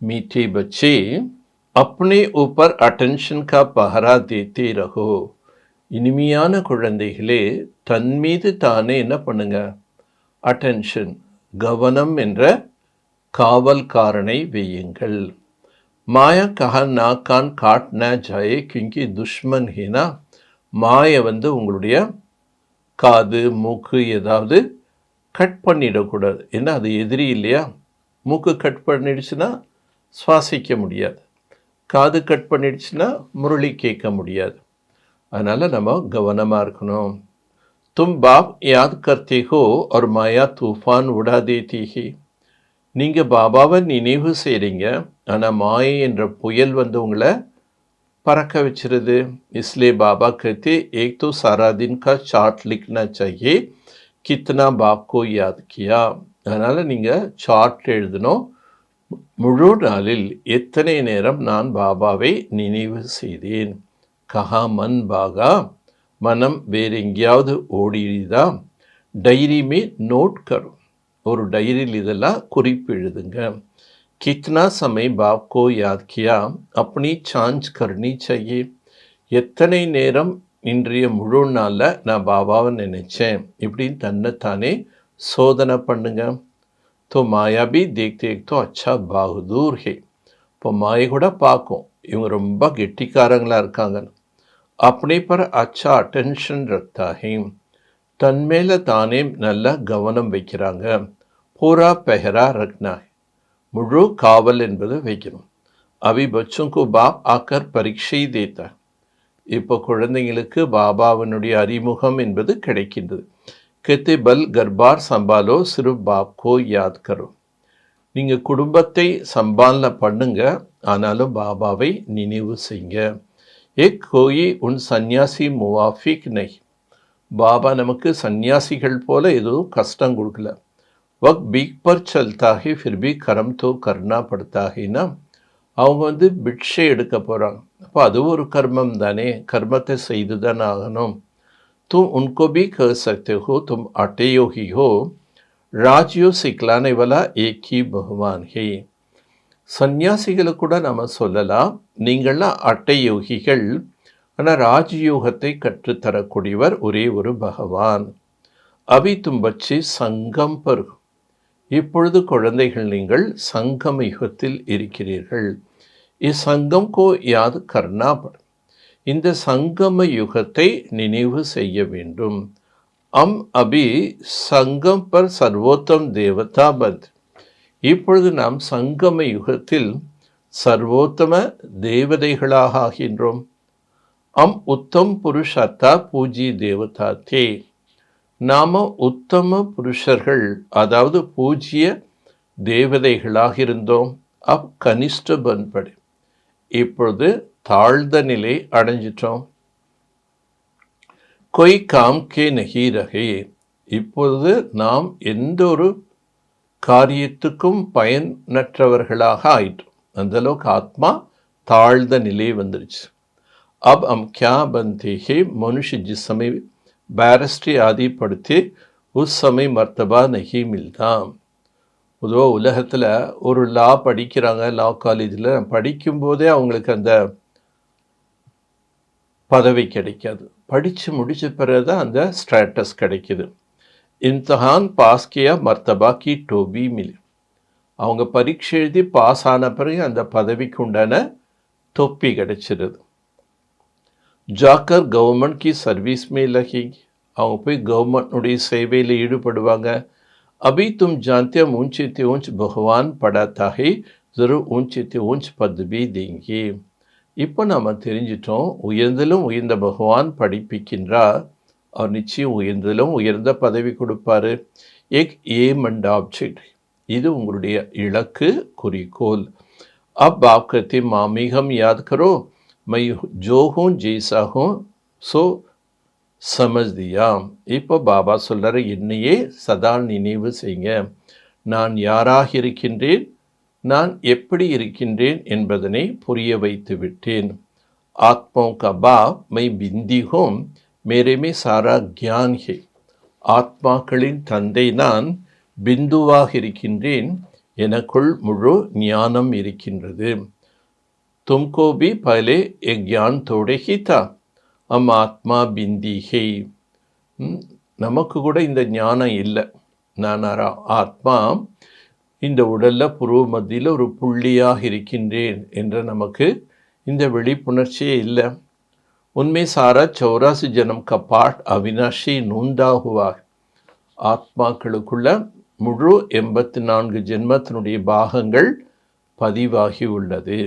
மீட்டே பச்சே अपने ऊपर अटेंशन का पहरा देते रहो. இனிமையான குழந்தைகளே, தன் மீது தானே என்ன பண்ணுங்க? அட்டென்ஷன், கவனம் என்ற காவல்காரனை வையுங்கள். மாயா கஹா நா கான் காட் ந ஜாயே கியூங்கி துஷ்மன் ஹேனா. மாயை உங்களுடைய காது மூக்கு ஏதாவது கட் பண்ணிடக்கூடாது. ஏன்னா அது எதிரி இல்லையா? மூக்கு கட் பண்ணிடுச்சுன்னா சுவாசிக்க முடியாது. காது கட் பண்ணிடுச்சுன்னா முரளி கேட்க முடியாது. அதனால் நம்ம கவனமாக இருக்கணும். தும் பாப் யாத் கர்த்தே ஹோ और மாயா தூஃபான் உடா தேதி ஹி. நீங்கள் பாபாவை நினைவு செய்கிறீங்க, ஆனால் மாயை என்ற புயல் உங்களை பறக்க வச்சிருது. इसलिए बाबा कहते एक तो सारा दिन का चार्ट लिखना चाहिए कितना बाप को याद किया. அதனால் நீங்கள் சார்ட் எழுதணும். முழு நாளில் எத்தனை நேரம் நான் பாபாவை நினைவு செய்தேன். கஹா மன் பாகா. மனம் வேறு எங்கேயாவது ஓடிடுதா? டைரி மே நோட் கரும். ஒரு டைரியில் இதெல்லாம் குறிப்பு எழுதுங்க. கித்னா சமய பாப் கோ யாத் கியா அப்படி சாஞ்ச் கர்னி चाहिए. எத்தனை நேரம் இன்றைய முழு நாளில் நான் பாபாவை நினைச்சேன் இப்படின்னு தன்னைத்தானே சோதனை பண்ணுங்க. तो माया भी देखते एक तो अच्छा बहादुर है. இப்போ மாயை கூட பார்க்கும் இவங்க ரொம்ப கெட்டிக்காரங்களாக இருக்காங்க. अपने पर अच्छा अटेंशन रखता है. தன் மேல தானே நல்லா கவனம் வைக்கிறாங்க. பூரா பெஹரா ரக்னா, முழு காவல் என்பது வைக்கணும். அவி பச்சோं பாப் ஆக்கர் பரீட்சை தேத்தா. இப்போ குழந்தைங்களுக்கு பாபாவினுடைய அறிமுகம் என்பது கிடைக்கின்றது. कहते बल गरबार संभालो सिर्फ बाप को याद करो. நீங்கள் குடும்பத்தை சம்பாலனை பண்ணுங்க, ஆனாலும் பாபாவை நினைவு செய்யுங்க. ஏக் கோயி உன் சந்நியாசி முவாஃபிக் நை. பாபா நமக்கு சந்நியாசிகள் போல எதுவும் கஷ்டம் கொடுக்கல. வக் பீக் பர் சல்தா ஹை ஃபிர் பி கரம் தோ கர்னா படுத்தா ஹைனா. அவங்க பிட்சை எடுக்க போகிறாங்க. அப்போ அது ஒரு கர்மம் தானே, கர்மத்தை செய்து தான் ஆகணும். तुम उनको भी कह सकते हो तुम अटयोगी हो, ராஜ்யோ சிக்கலானை வலா ஏக்கி பகவான் ஹே. சந்நியாசிகளை கூட நம்ம சொல்லலாம், நீங்கள்லாம் அட்டையோகிகள், ஆனால் ராஜயோகத்தை கற்றுத்தரக்கூடியவர் ஒரே ஒரு பகவான். அபி தும் பச்சி சங்கம் பரு. இப்பொழுது குழந்தைகள் நீங்கள் சங்கம யுகத்தில் இருக்கிறீர்கள். இச்சங்கம் கோ யாது கர்னா படும். இந்த சங்கம யுகத்தை நினைவு செய்ய வேண்டும். அம் அபி சங்கம் பர் சர்வோத்தம் தேவதா பந்த். இப்பொழுது நாம் சங்கம யுகத்தில் சர்வோத்தம தேவதைகளாக ஆகின்றோம். அம் உத்தம் புருஷத்தா பூஜி தேவதா தே. நாம உத்தம புருஷர்கள், அதாவது பூஜ்ய தேவதைகளாக இருந்தோம். அப் கனிஷ்ட பண்படு. இப்பொழுது தாழ்ந்த நிலை அடைஞ்சிட்டோம். கொய் காம் கே நகி ரகே. இப்பொழுது நாம் எந்த ஒரு காரியத்துக்கும் பயனற்றவர்களாக ஆயிட்டோம். அந்தளவுக்கு ஆத்மா தாழ்ந்த நிலை வந்துருச்சு. अब हम क्या बनते हैं, मनुष्य जिस समय बैरिस्ट्री आदि पढ़ते उस समय मर्तबा नहीं मिलता. பொதுவாக உலகத்தில் ஒரு லா படிக்கிறாங்க, லா காலேஜில் படிக்கும்போதே அவங்களுக்கு அந்த பதவி கிடைக்காது. படித்து முடித்த பிறகு தான் அந்த ஸ்டேட்டஸ் கிடைக்கிது. இம்தஹான் பாஸ் கியா மர்த்தபா கி டோபி மில். அவங்க பரீட்சை எழுதி பாஸ் ஆன பிறகு அந்த பதவிக்கு உண்டான தொப்பி கிடைச்சிருது. ஜாக்கர் கவர்மெண்ட் கி சர்வீஸ் மே லகி. அவங்க போய் கவர்மெண்ட்டுடைய சேவையில் ஈடுபடுவாங்க. अभी तुम जानते हम ऊंचे ते ऊंच भगवान पढ़ाता है, जरूर ऊंचे ते ऊंच पद भी देंगे. இப்போ நம்ம தெரிஞ்சிட்டோம், உயர்ந்தலும் உயர்ந்த பகவான் படிப்பிக்கின்றார். அவர் நிச்சயம் உயர்ந்தலும் உயர்ந்த பதவி கொடுப்பாரு. எக் ஏம் அண்ட் ஆப்ஜெக்ட். இது உங்களுடைய இலக்கு, குறிக்கோள். अब आप कहते मामीगम याद करो, मैं जो हूँ जैसा हूँ सो சமஜ் தியா. இப்போ பாபா சொல்கிற என்னையே சதா நினைவு செய்யுங்க. நான் யாராக இருக்கின்றேன், நான் எப்படி இருக்கின்றேன் என்பதனை புரிய வைத்து விட்டேன். ஆத்மாओं का बाप मैं बिंदी हूँ, मेरे में सारा ज्ञान है. ஆத்மாக்களின் தந்தை நான், பிந்துவாக இருக்கின்றேன், எனக்குள் முழு ஞானம் இருக்கின்றது. तुमको भी पहले एक ज्ञान थोड़े ही था, அம் ஆத்மா பிந்திகை. நமக்கு கூட இந்த ஞானம் இல்லை. நான் ஆத்மா இந்த உடலில் புருவ மத்தியில் ஒரு புள்ளியாக இருக்கின்றேன் என்ற நமக்கு இந்த விழிப்புணர்ச்சியே இல்லை. உண்மை சாரா 84 ஜனம் का पाठ अविनाशी नूंदा हुआ. ஆத்மாக்களுக்குள்ள முழு 84 ஜென்மத்தினுடைய பாகங்கள் பதிவாகி உள்ளது.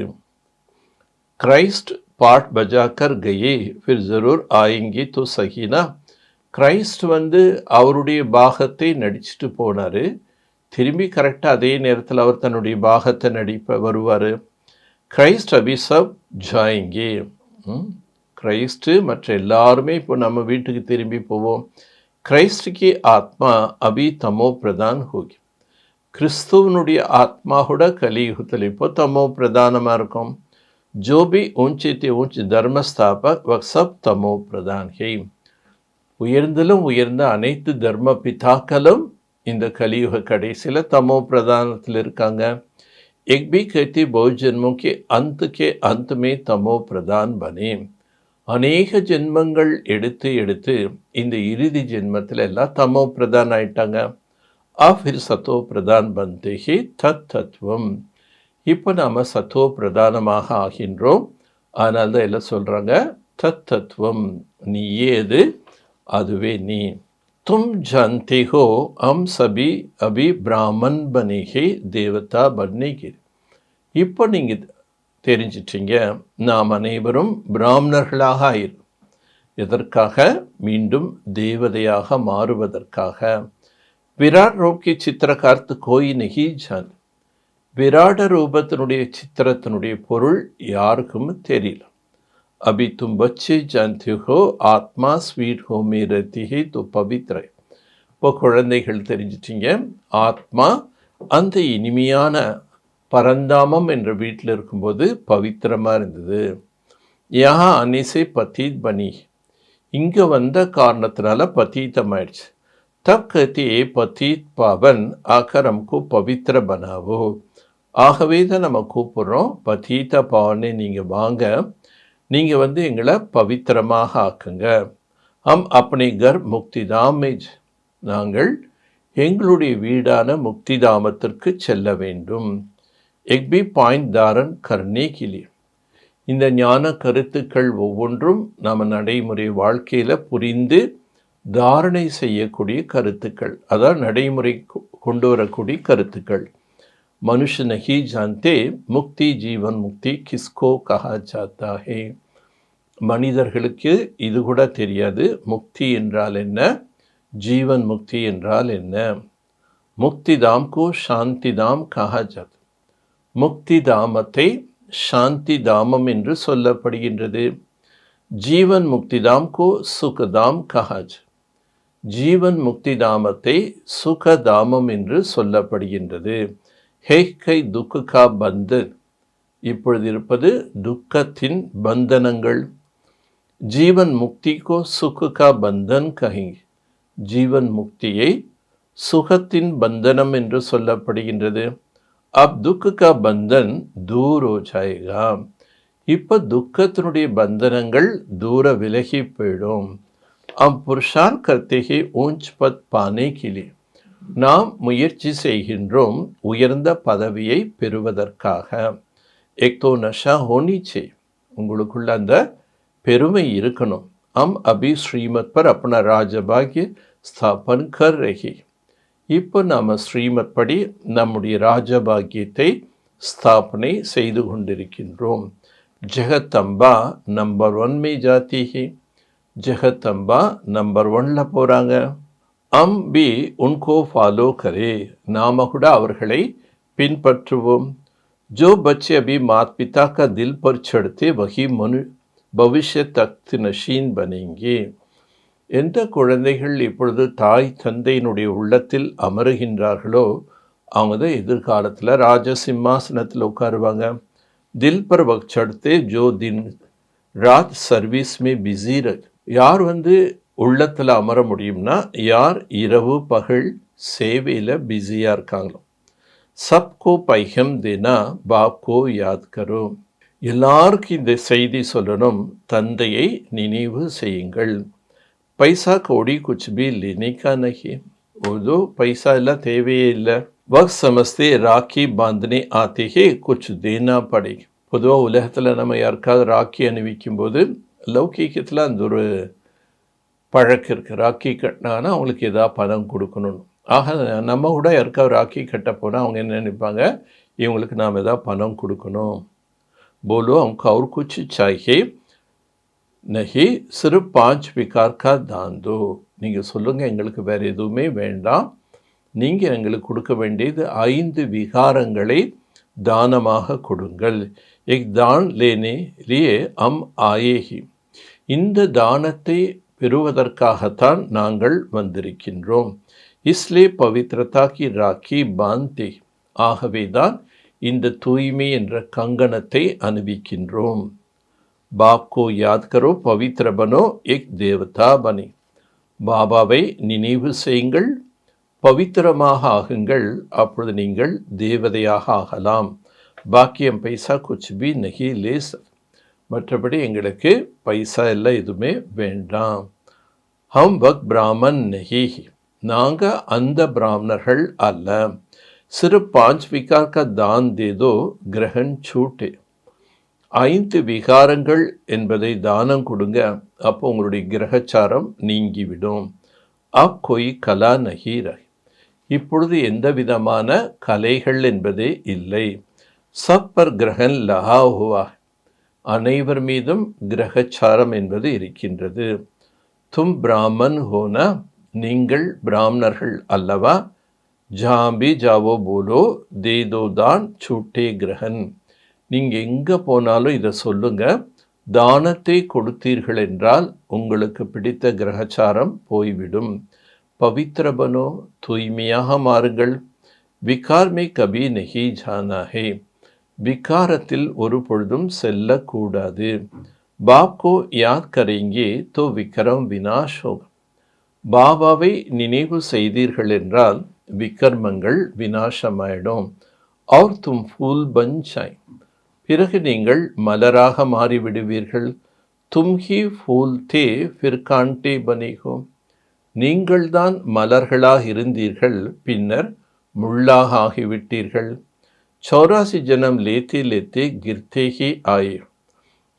கிரைஸ்ட் पाठ बजाकर गए फिर ज़रूर आएंगे तो सही ना. கிரைஸ்ட் அவருடைய பாகத்தை நடிச்சுட்டு போனார். திரும்பி கரெக்டாக அதே நேரத்தில் அவர் தன்னுடைய பாகத்தை வருவார். கிரைஸ்ட் அபி சப் ஜாயங்கே. கிரைஸ்ட்டு மற்ற எல்லாருமே இப்போ நம்ம வீட்டுக்கு திரும்பி போவோம். கிரைஸ்டுக்கு ஆத்மா அபி தமோ பிரதான் ஹோகி. கிறிஸ்துவனுடைய ஆத்மாவோட கலியுகத்தில் இப்போ தமோ பிரதானமாக இருக்கும். जो भी ऊंचे ते ऊंच धर्म स्थापक वह सब तमो प्रधान है. உயர்ந்தலும் உயர்ந்த அனைத்து தர்ம பிதாக்களும் இந்த கலியுக கடைசியில் தமோ பிரதானத்தில் இருக்காங்க. एक भी कहती बहुत जन्मों के अंत में तमो प्रधान बने. அநேக ஜென்மங்கள் எடுத்து இந்த இறுதி ஜென்மத்தில் எல்லாம் தமோ பிரதான் ஆயிட்டாங்க. फिर सतो प्रधान बनते ही तत्वम. இப்போ நாம் சத்தோ பிரதானமாக ஆகின்றோம். அதனால தான் எல்லாம் சொல்கிறாங்க தத்துவம், நீயே அது, அதுவே நீ. तुम जानते हो हम सभी अभी ब्राह्मण बने हैं देवता बनने के. இப்போ நீங்கள் தெரிஞ்சிட்டீங்க, நாம் அனைவரும் பிராமணர்களாக ஆயிரும். எதற்காக? மீண்டும் தேவதையாக மாறுவதற்காக. விராட் ரூபி சித்திரகார்த்து கோய் நகி ஜான். விராட ரூபத்தினுடைய சித்திரத்தினுடைய பொருள் யாருக்கும் தெரியல. अभी तुम बच्चे जानते हो आत्मा स्वीट होम में रहती है तो पवित्र है. இப்போ குழந்தைகள் தெரிஞ்சிட்டிங்க, ஆத்மா அந்த இனிமையான பரந்தாமம் என்ற வீட்டில் இருக்கும்போது பவித்திரமாக இருந்தது. யா அனிசை பத்தீத் பனி, இங்கே வந்த காரணத்தினால பத்தீத்தமாயிடுச்சு. தப் கத்தி பத்தீத் பாவன் ஆக்கர் நமக்கு பவித்திர பனாவோ. ஆகவே தான் நம்ம கூப்பிட்றோம், பத்தீத்த பாவனே நீங்கள் வாங்க, நீங்கள் எங்களை பவித்திரமாக ஆக்குங்க. ஹம் அப்பனே கர் முக்திதாம் மேஜ், நாங்கள் எங்களுடைய வீடான முக்திதாமத்திற்கு செல்ல வேண்டும். எக்பி பாயிண்ட் தாரன் கர்னே கிளி, இந்த ஞான கருத்துக்கள் ஒவ்வொன்றும் நம்ம நடைமுறை வாழ்க்கையில் புரிந்து தாரணை செய்யக்கூடிய கருத்துக்கள், அதான் நடைமுறை கொண்டு வரக்கூடிய கருத்துக்கள். मनुष्य नहीं जानते मुक्ति जीवन मुक्ति किसको कहा जाता है. மனிதர்களுக்கு இது கூட தெரியாது முக்தி என்றால் என்ன, ஜீவன் முக்தி என்றால் என்ன. முக்திதாம் கோ சாந்திதாம் கஹா ஜாத், முக்திதாமத்தை சாந்தி தாமம் என்று சொல்லப்படுகின்றது. ஜீவன் முக்திதாம் கோ சுகதாம் கஹாஜ், ஜீவன் முக்திதாமத்தை சுகதாமம் என்று சொல்லப்படுகின்றது. ஹேக்கை துக்கா பந்தன், இப்பொழுது இருப்பது துக்கத்தின் பந்தனங்கள். ஜீவன் முக்தி கோ சுகா பந்தன் கஹிங், ஜீவன் முக்தியை சுகத்தின் பந்தனம் என்று சொல்லப்படுகின்றது. அப் துக்கா பந்தன் தூர் ஹோ ஜாயேகா, இப்போ துக்கத்தினுடைய பந்தனங்கள் தூர விலகி போயிடும். அம் புருஷார் கர்த்தேகே ஊஞ்ச் பத் பானே கிளி, நாம் முயற்சி செய்கின்றோம் உயர்ந்த பதவியை பெறுவதற்காக. எக்தோ நஷா ஹோனிச்சே, உங்களுக்குள்ள அந்த பெருமை இருக்கணும். அம் அபி ஸ்ரீமத் பர் அப்பனா ராஜபாகிய ஸ்தாபன் கர் ரஹி, இப்போ நாம் ஸ்ரீமத் படி நம்முடைய ராஜபாகியத்தை ஸ்தாபனை செய்து கொண்டிருக்கின்றோம். ஜெகத்தம்பா நம்பர் 1 மே ஜாத்தி ஹி, ஜெகத்தம்பா நம்பர் 1ல் போகிறாங்க. அம் பி உன்கோ ஃபாலோ கரே, நாம கூட அவர்களை பின்பற்றுவோம். ஜோ பச்சே அபி மாத் பிதா கா தில் பர் சடத்தே வகி மனு பவிஷ்ய தக்த் நஷீன் பனேங்கே. எந்த குழந்தைகள் இப்பொழுது தாய் தந்தையினுடைய உள்ளத்தில் அமருகின்றார்களோ அவங்க தான் எதிர்காலத்தில் ராஜ சிம்மாசனத்தில் உட்காருவாங்க. தில் பர் வக்த் சடத்தே ஜோ தின் ராத் சர்வீஸ் மே பிஸி ரக், யார் உள்ளத்தில் அமர முடியும்னா யார் இரவு பகல் சேவையில் பிஸியாக இருக்காங்களோ. சப்கோ பைகம் தேனா பாப்கோ யாத் கரோ, எல்லாருக்கும் இந்த செய்தி சொல்லணும், தந்தையை நினைவு செய்யுங்கள். பைசா கோடி குச் பி லேனேகா நஹி, ஓதோ பைசா எல்லாம் தேவையே இல்லை. வக்த் சமஸ்தே ராக்கி பாந்தனே ஆத்தே ஹே குச் தேனா படே. பொதுவாக உலகத்தில் நம்ம யாருக்காவது ராக்கி அணிவிக்கும் போது லௌகீகத்தில் அந்த ஒரு பழக்கம் இருக்குது, ராக்கி கட்டினாங்கன்னா அவங்களுக்கு எதாவது பணம் கொடுக்கணும்னு. ஆக நம்ம கூட யாருக்காவது ராக்கி கட்ட போனால் அவங்க என்ன நினைப்பாங்க, இவங்களுக்கு நாம் எதாவது பணம் கொடுக்கணும். போலோ அவங்க और कुछ चाहिए नहीं सिर्फ 5 विकार का दान दो, நீங்கள் சொல்லுங்கள் எங்களுக்கு வேறு எதுவுமே வேண்டாம், நீங்கள் எங்களுக்கு கொடுக்க வேண்டியது 5 விகாரங்களை தானமாக கொடுங்கள். एक दान लेने लिए हम आए ही, இந்த தானத்தை பெறுவதற்காகத்தான் நாங்கள் வந்திருக்கின்றோம். இஸ்லே பவித்ரதா கி ராக்கி பாந்தே, ஆகவேதான் இந்த தூய்மை என்ற கங்கணத்தை அணிவிக்கின்றோம். பாப்கோ யாத் கரோ பவித்ர பனோ எக் தேவதா பனி, பாபாவை நினைவு செய்யுங்கள், பவித்திரமாக ஆகுங்கள், அப்பொழுது நீங்கள் தேவதையாக ஆகலாம். பாக்கியம் பைசா குச் பி நஹி லே சக், மற்றபடி எங்களுக்கு பைசா எல்லாம் எதுவுமே வேண்டாம். ஹம் வக் பிராமன் நஹி, நாங்கள் அந்த பிராமணர்கள் அல்ல. சிறு 5 விகார் கா தான் தேதோ கிரகன் சூட்டே, 5 விகாரங்கள் என்பதை தானம் கொடுங்க. அப்போ உங்களுடைய கிரகச்சாரம் நீங்கிவிடும். அப் கொய் கலா நஹி ரஹி. இப்பொழுது எந்த விதமான கலைகள் என்பதே இல்லை. சப் பர் கிரகன் லஹா ஹுவா. அனைவர் மீதும் கிரகச்சாரம் என்பது இருக்கின்றது. தும் பிராமன் ஹோனா. நீங்கள் பிராமணர்கள் அல்லவா? ஜாம்பி ஜாவோ போலோ தேதோ தான் சூட்டே கிரகன். நீங்கள் எங்கே போனாலும் இதை சொல்லுங்க. தானத்தை கொடுத்தீர்கள் என்றால் உங்களுக்கு பிடித்த கிரகச்சாரம் போய்விடும். பவித்ரபனோ, தூய்மையாக மாறுங்கள். விகார் மே கபி நஹி ஜானா ஹே. விகாரத்தில் ஒரு பொழுதும் செல்லக்கூடாது. பாப்கோ யாத் கரேங்கே தோ விக்ரம் வினாஷ் ஹோகா. பாபாவை நினைவு செய்தீர்கள் என்றால் விக்ரமங்கள் வினாசமாயிடும். और तुम फूल बन जाए. பிறகு நீங்கள் மலராக மாறிவிடுவீர்கள். தும் ஹி ஃபூல் தே ஃபிர் காண்டே பனேகோ. நீங்கள்தான் மலர்களாக இருந்தீர்கள், பின்னர் முள்ளாக ஆகிவிட்டீர்கள். 84 ஜனம் லேத்தே லேத்தே கிர்த்தே ஹி ஆயே.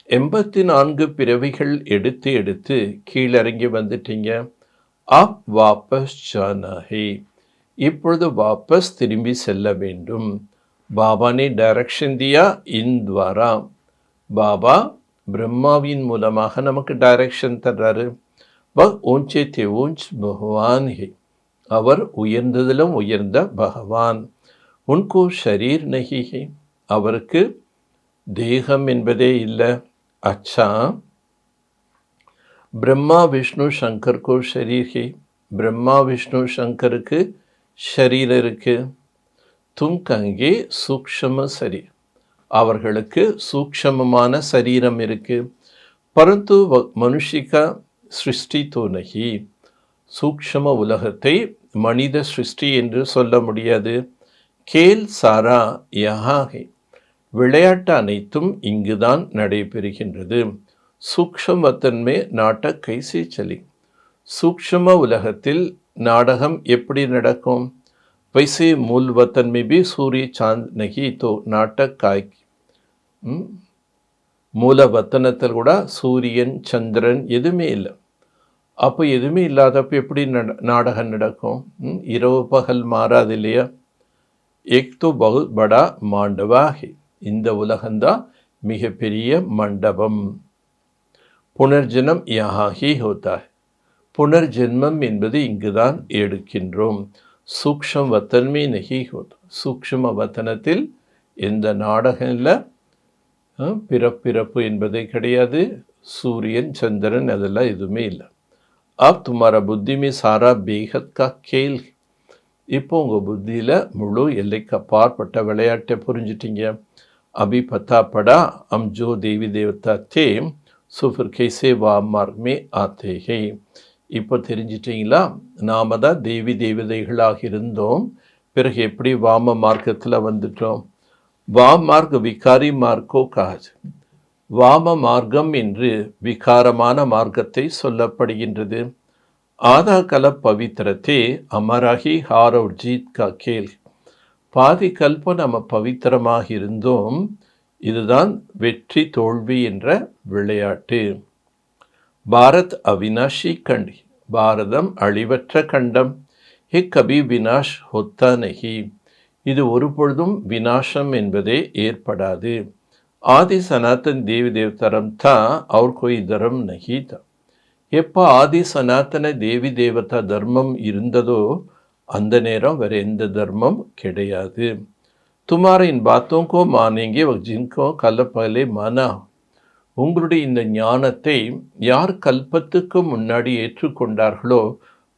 84 பிறவிகள் எடுத்து எடுத்து கீழிறங்கி வந்துட்டீங்க. அப் வாபஸ் ஜானா ஹே. இப்பொழுது வாபஸ் திரும்பி செல்ல வேண்டும். பாபா ने डायरेक्शन दिया इन द्वारा. பாபா பிரம்மாவின் மூலமாக நமக்கு டைரக்ஷன் தர்றாரு. வஹ் ஊஞ்சே தே ஊஞ்ச் பகவான் ஹே. அவர் உயர்ந்ததிலும் உயர்ந்த பகவான். உன்கோ ஷரீர் நஹி ஹே. அவருக்கு தேகம் என்பதே இல்லை. அச்சா, பிரம்மா விஷ்ணு சங்கர் கோ ஷரீர் ஹே. பிரம்மா விஷ்ணு சங்கருக்கு ஷரீர் இருக்கு. தும் கங்கே சூக்ஷம சரீர். அவர்களுக்கு சூக்ஷமமான சரீரம் இருக்கு. பரந்து மனுஷிகா சிருஷ்டி தோ நஹி. சூக்ஷம உலகத்தை மனித சிருஷ்டி என்று சொல்ல முடியாது. கேல் சாரா யஹா ஹே. விளையாட்டு அனைத்தும் இங்குதான் நடைபெறுகின்றது. சூக்ஷம் வத்தன்மே நாட்டக் கைசே சலி. சூக்ஷம உலகத்தில் நாடகம் எப்படி நடக்கும்? वैसे मूल वतन में भी सूर्य चांद नहीं तो नाटक काय. மூல வத்தனத்தில் கூட சூரியன் சந்திரன் எதுவுமே இல்லை. அப்போ எதுவுமே இல்லாதப்போ எப்படி நாடகம் நடக்கும்? இரவு பகல் மாறாது இல்லையா? ஏக் தோ பகுத் படா மாண்டவா ஹே. இந்த உலகம்தான் மிகப்பெரிய மண்டபம். புனர்ஜனம் யஹா ஹி ஹோதா ஹை. புனர்ஜென்மம் என்பது இங்குதான் எடுக்கின்றோம். சூக்ஷம் வத்தன்மே நஹி ஹோத். சூக்ஷ்ம வத்தனத்தில் எந்த நாடகம் இல்லை. பிறப்பிறப்பு என்பதே கிடையாது. சூரியன் சந்திரன் அதெல்லாம் எதுவுமே இல்லை. அப் துமாரா புத்தி மே சாரா பேகத் கா கேல். இப்போ உங்கள் புத்தியில் முழு எல்லைக்கு அப்பாற்பட்ட விளையாட்டை புரிஞ்சிட்டிங்க. அபி பத்தா படா அம் ஜோ தேவி தேவதா தே சுஃபிர் கேசே வா மார்க் மே ஆத்தே ஹே. இப்போ தெரிஞ்சிட்டிங்களா? நாம தான் தேவி தேவதைகளாக இருந்தோம், பிறகு எப்படி வாம மார்க்கத்தில் வந்துட்டோம். வாம் மார்க் விகாரி மார்க்கோ காஜ். வாம மார்க்கம் என்று விகாரமான மார்க்கத்தை சொல்லப்படுகின்றது. ஆதா கல பவித்திரத்தே அமராகி ஹாரவ் ஜீத் கா கேல். பாதி கல்பம் நம்ம பவித்திரமாக இருந்தோம். இதுதான் வெற்றி தோல்வி என்ற விளையாட்டு. பாரத் அவினாஷி கண்டி. பாரதம் அழிவற்ற கண்டம். ஹே கபி வினாஷ் ஹொத்தா நஹி. இது ஒரு பொழுதும் வினாசம் என்பதே ஏற்படாது. ஆதி சனாத்தன் தேவி தேவதரம் தா அவர் கோய் தரம் நஹி தா. எப்போ ஆதி சனாத்தன தேவி தேவதா தர்மம் இருந்ததோ அந்த நேரம் வேற எந்த தர்மம் கிடையாது. துமார இன் பாத்தோं को मानेंगे वह जिनको कल पहले माना. உங்களுடைய இந்த ஞானத்தை யார் கல்பத்துக்கு முன்னாடி ஏற்றுக்கொண்டார்களோ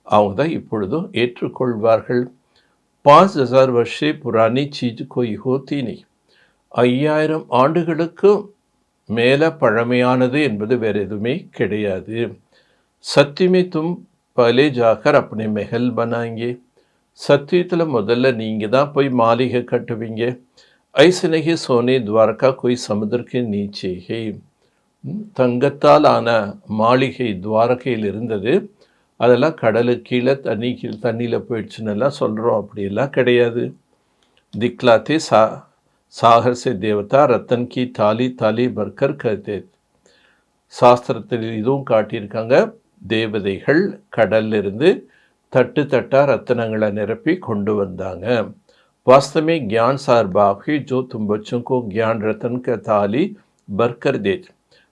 அவங்க தான் இப்பொழுதும் ஏற்றுக்கொள்வார்கள். 5000 வருஷே புராணி சீஜ் கோய் ஹோத்தி நஹி. 5000 ஆண்டுகளுக்கு மேலே பழமையானது என்பது வேறு எதுவுமே கிடையாது. சத்தியமே தும் பலே ஜாக்கர் அப்பனே மெஹல் பனாங்கே. சத்தியத்தில் முதல்ல நீங்கள் தான் போய் மாளிகை கட்டுவீங்க. ஐசே நஹி சோனே துவாரகா கோய் சமுத்திரக்கு நீச்சே ஹே. தங்கத்தால் ஆன மாளிகை துவாரகையில் இருந்தது. அதெல்லாம் கடலுக்கு கீழே தண்ணியில் போயிடுச்சுன்னெல்லாம் சொல்கிறோம். அப்படியெல்லாம் கிடையாது. திக்லாத்தே सागर से देवता रतन की थाली थाली भरकर कहते. சாஸ்திரத்தில் இதுவும் காட்டியிருக்காங்க, தேவதைகள் கடல்ல இருந்து தட்டு தட்டா ரத்தனங்களை நிரப்பி கொண்டு வந்தாங்க. वास्तव में ज्ञान सार बाप ही जो तुम बच्चों को ज्ञान रतन का थाली भरकर देते.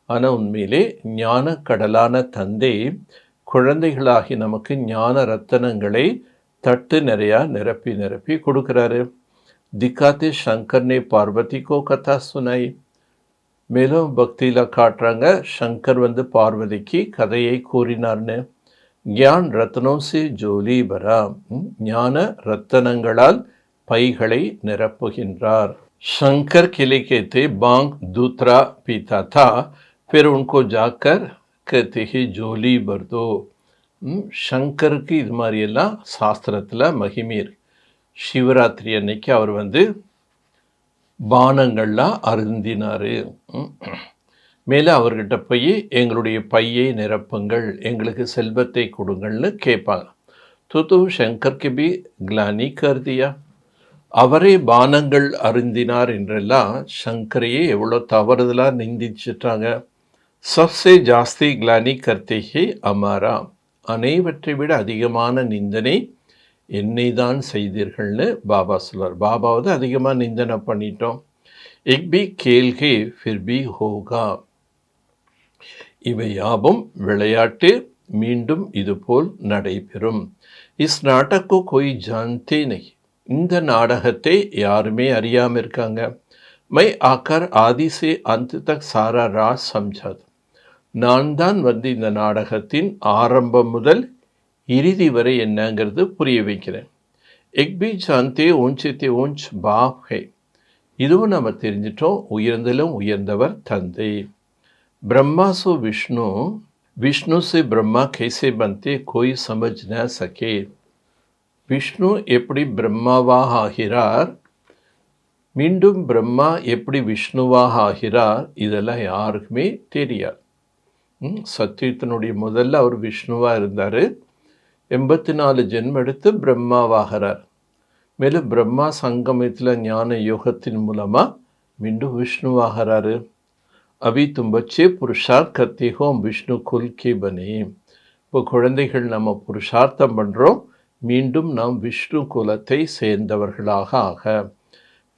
ஆனால் உண்மையிலே ஞான கடலான தந்தை குழந்தைகளாகி நமக்கு ஞான ரத்தனங்களை தட்டு நிறையா நிரப்பி நிரப்பி கொடுக்குறாரு. दिखाते शंकर ने பார்வதி को कथा सुनाई. மேலும் பக்தியில் காட்டுறாங்க, சங்கர் வந்து பார்வதிக்கு கதையை கூறினார்னு. ஞான் ரத்னோ से ஜோலி பரா, ஞான ரத்தனங்களால் பைகளை நிரப்புகின்றார். शंकर किले कहते बांग दूतरा पीता था, फिर उनको जाकर कहते ही ஜோலி भर दो. சங்கருக்கு இது மாதிரியெல்லாம் சாஸ்திரத்தில் மகிமை இருக்கு. சிவராத்திரி அன்னைக்கு அவர் வந்து பானங்கள்லாம் அருந்தினார். மேலே அவர்கிட்ட போய் எங்களுடைய பையை நிரப்புங்கள், எங்களுக்கு செல்வத்தை கொடுங்கள்னு கேட்பாங்க. तो शंकर के भी ग्लानी कर दिया. அவரே பானங்கள் அருந்தினார் என்றெல்லாம் சங்கரையே எவ்வளோ தவறுதலாக நிந்திச்சிட்டாங்க. சப்சே ஜாஸ்தி கிளானி கர்த்தேகே அமாரா, அனைவற்றை விட அதிகமான நிந்தனை என்னை தான் செய்தீர்கள்னு பாபா சொல்வார். பாபாவது அதிகமாக நிந்தனை பண்ணிட்டோம். Egg B கேல்கே Phir B Hoga, இவை யாவும் விளையாட்டு, மீண்டும் இதுபோல் நடைபெறும். இஸ் நாட்டக்கோ கோய் ஜான்தே நஹி, இந்த நாடகத்தை யாருமே அறியாமல் இருக்காங்க. மை ஆக்கர் ஆதி சே அந்த தக் சாரா ராஸ் சம்ஜாத், நான் தான் வந்து இந்த நாடகத்தின் ஆரம்பம் முதல் இறுதி வரை என்னங்கிறது புரிய வைக்கிறேன். எக் பி ஜான்தே ஊஞ்சித்தே ஊஞ்ச் பாப் ஹை, இதுவும் நம்ம தெரிஞ்சிட்டோம், உயர்ந்திலும் உயர்ந்தவர் தந்தை. பிரம்மா சோ விஷ்ணு, விஷ்ணு से ब्रह्मा कैसे बनते कोई समझ न सके. விஷ்ணு எப்படி பிரம்மாவாக ஆகிறார், மீண்டும் பிரம்மா எப்படி விஷ்ணுவாக ஆகிறார், இதெல்லாம் யாருக்குமே தெரியாது. சத்தியத்தினுடைய முதல்ல அவர் விஷ்ணுவாக இருந்தார், 84 ஜென்மம் எடுத்து பிரம்மாவாகிறார். மேலும் பிரம்மா சங்கமத்தில் ஞான யோகத்தின் மூலமாக மீண்டும் விஷ்ணுவாகிறாரு. अभी तुम बच्चे पुरुषार्थ करते हो, விஷ்ணு குல் கே பனே. இப்போ குழந்தைகள் நம்ம புருஷார்த்தம் பண்ணுறோம், மீண்டும் நாம் விஷ்ணு குலத்தை சேர்ந்தவர்களாக ஆக.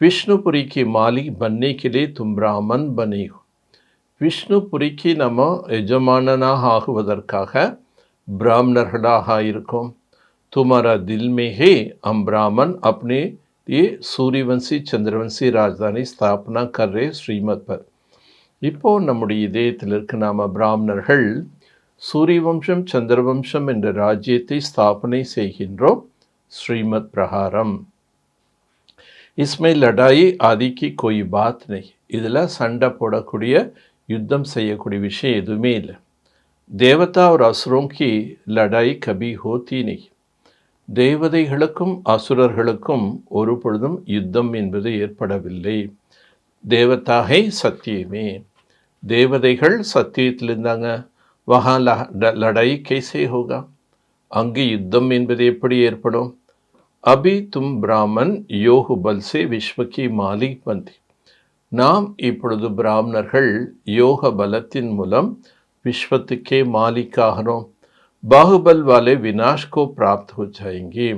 விஷ்ணுபுரிக்கு மாலிக் பன்னை கிலே தும் பிராமன் பனே. விஷ்ணுபுரிக்கு நம்ம எஜமானனாக ஆகுவதற்காக பிராமணர்களாக இருக்கோம். துமாரா தில் மே ஹே हम ब्राह्मण अपने ये सूर्यवंशी चंद्रवंशी राजधानी स्थापना कर रहे श्रीमत पर. இப்போ நம்முடைய இதயத்தில் இருக்க நாம் பிராமணர்கள் சூரிய வம்சம் சந்திரவம்சம் என்ற ராஜ்யத்தை ஸ்தாபனை செய்கின்றோம் ஸ்ரீமத் பிரகாரம். இஸ்மே லடாயி ஆதிக்கு கோய் பாத் நஹி, இதில் சண்டை போடக்கூடிய யுத்தம் செய்யக்கூடிய விஷயம் எதுவுமே இல்லை. தேவதா ஒரு அசுரோங்கி லடாயி கபி ஹோத்தி நஹி, தேவதைகளுக்கும் அசுரர்களுக்கும் ஒரு பொழுதும் யுத்தம் என்பது ஏற்படவில்லை. தேவதாகை சத்தியமே, தேவதைகள் சத்தியத்தில் இருந்தாங்க. வஹா லடாய் கைசே ஹோகா, அங்கு யுத்தம் என்பது எப்படி ஏற்படும். அபி தும் பிராமன் யோகு பல்சே விஸ்வக்கி மாலிக் பந்தி, நாம் இப்பொழுது பிராமணர்கள் யோக பலத்தின் மூலம் விஸ்வத்துக்கே மாலிக்காகிறோம். பாகுபல் வாலே வினாஷ் கோ பிராப்த் ஹோ ஜாயேங்கே,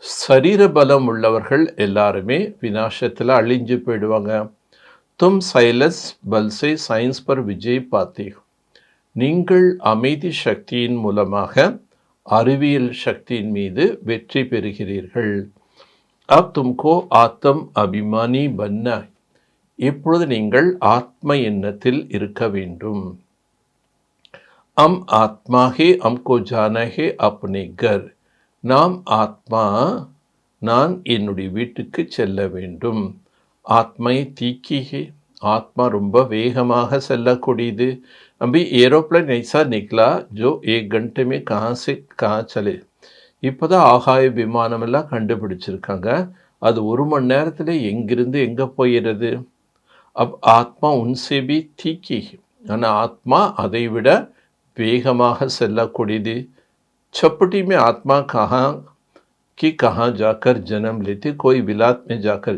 சரீர பலம் உள்ளவர்கள் எல்லாருமே வினாசத்தில் அழிஞ்சு போயிடுவாங்க. தும் சைலஸ் பல்சே சயின்ஸ் பர் விஜய் பாத்தே, நீங்கள் அமைதி சக்தியின் மூலமாக அறிவியல் சக்தியின் மீது வெற்றி பெறுகிறீர்கள். அப் தும்கோ ஆத்தம் அபிமானி பன்னா, இப்பொழுது நீங்கள் ஆத்ம எண்ணத்தில் இருக்க வேண்டும். அம் ஆத்மாஹே அம்கோ ஜானஹே அப்னே கர், நாம் ஆத்மா, நான் என்னுடைய வீட்டுக்கு செல்ல வேண்டும். ஆத்மை தீக்கிஹே, ஆத்மா ரொம்ப வேகமாக செல்லக்கூடியது. அபி ஏரோப்ளேன் ஐசா நிக்கலா ஜோ 1 घंटे में कहाँ से कहाँ चले. இப்போ தான் ஆகாய விமானமெல்லாம் கண்டுபிடிச்சிருக்காங்க, அது 1 மணி நேரத்தில் எங்கிருந்து எங்கே போயிடுறது. அப் ஆத்மா உன்சே பி தீக்கி, ஆனால் ஆத்மா அதை விட வேகமாக செல்லக்கூடியது. छपटी में आत्मा कहाँ जाकर जन्म लेती, कोई विलात में जाकर.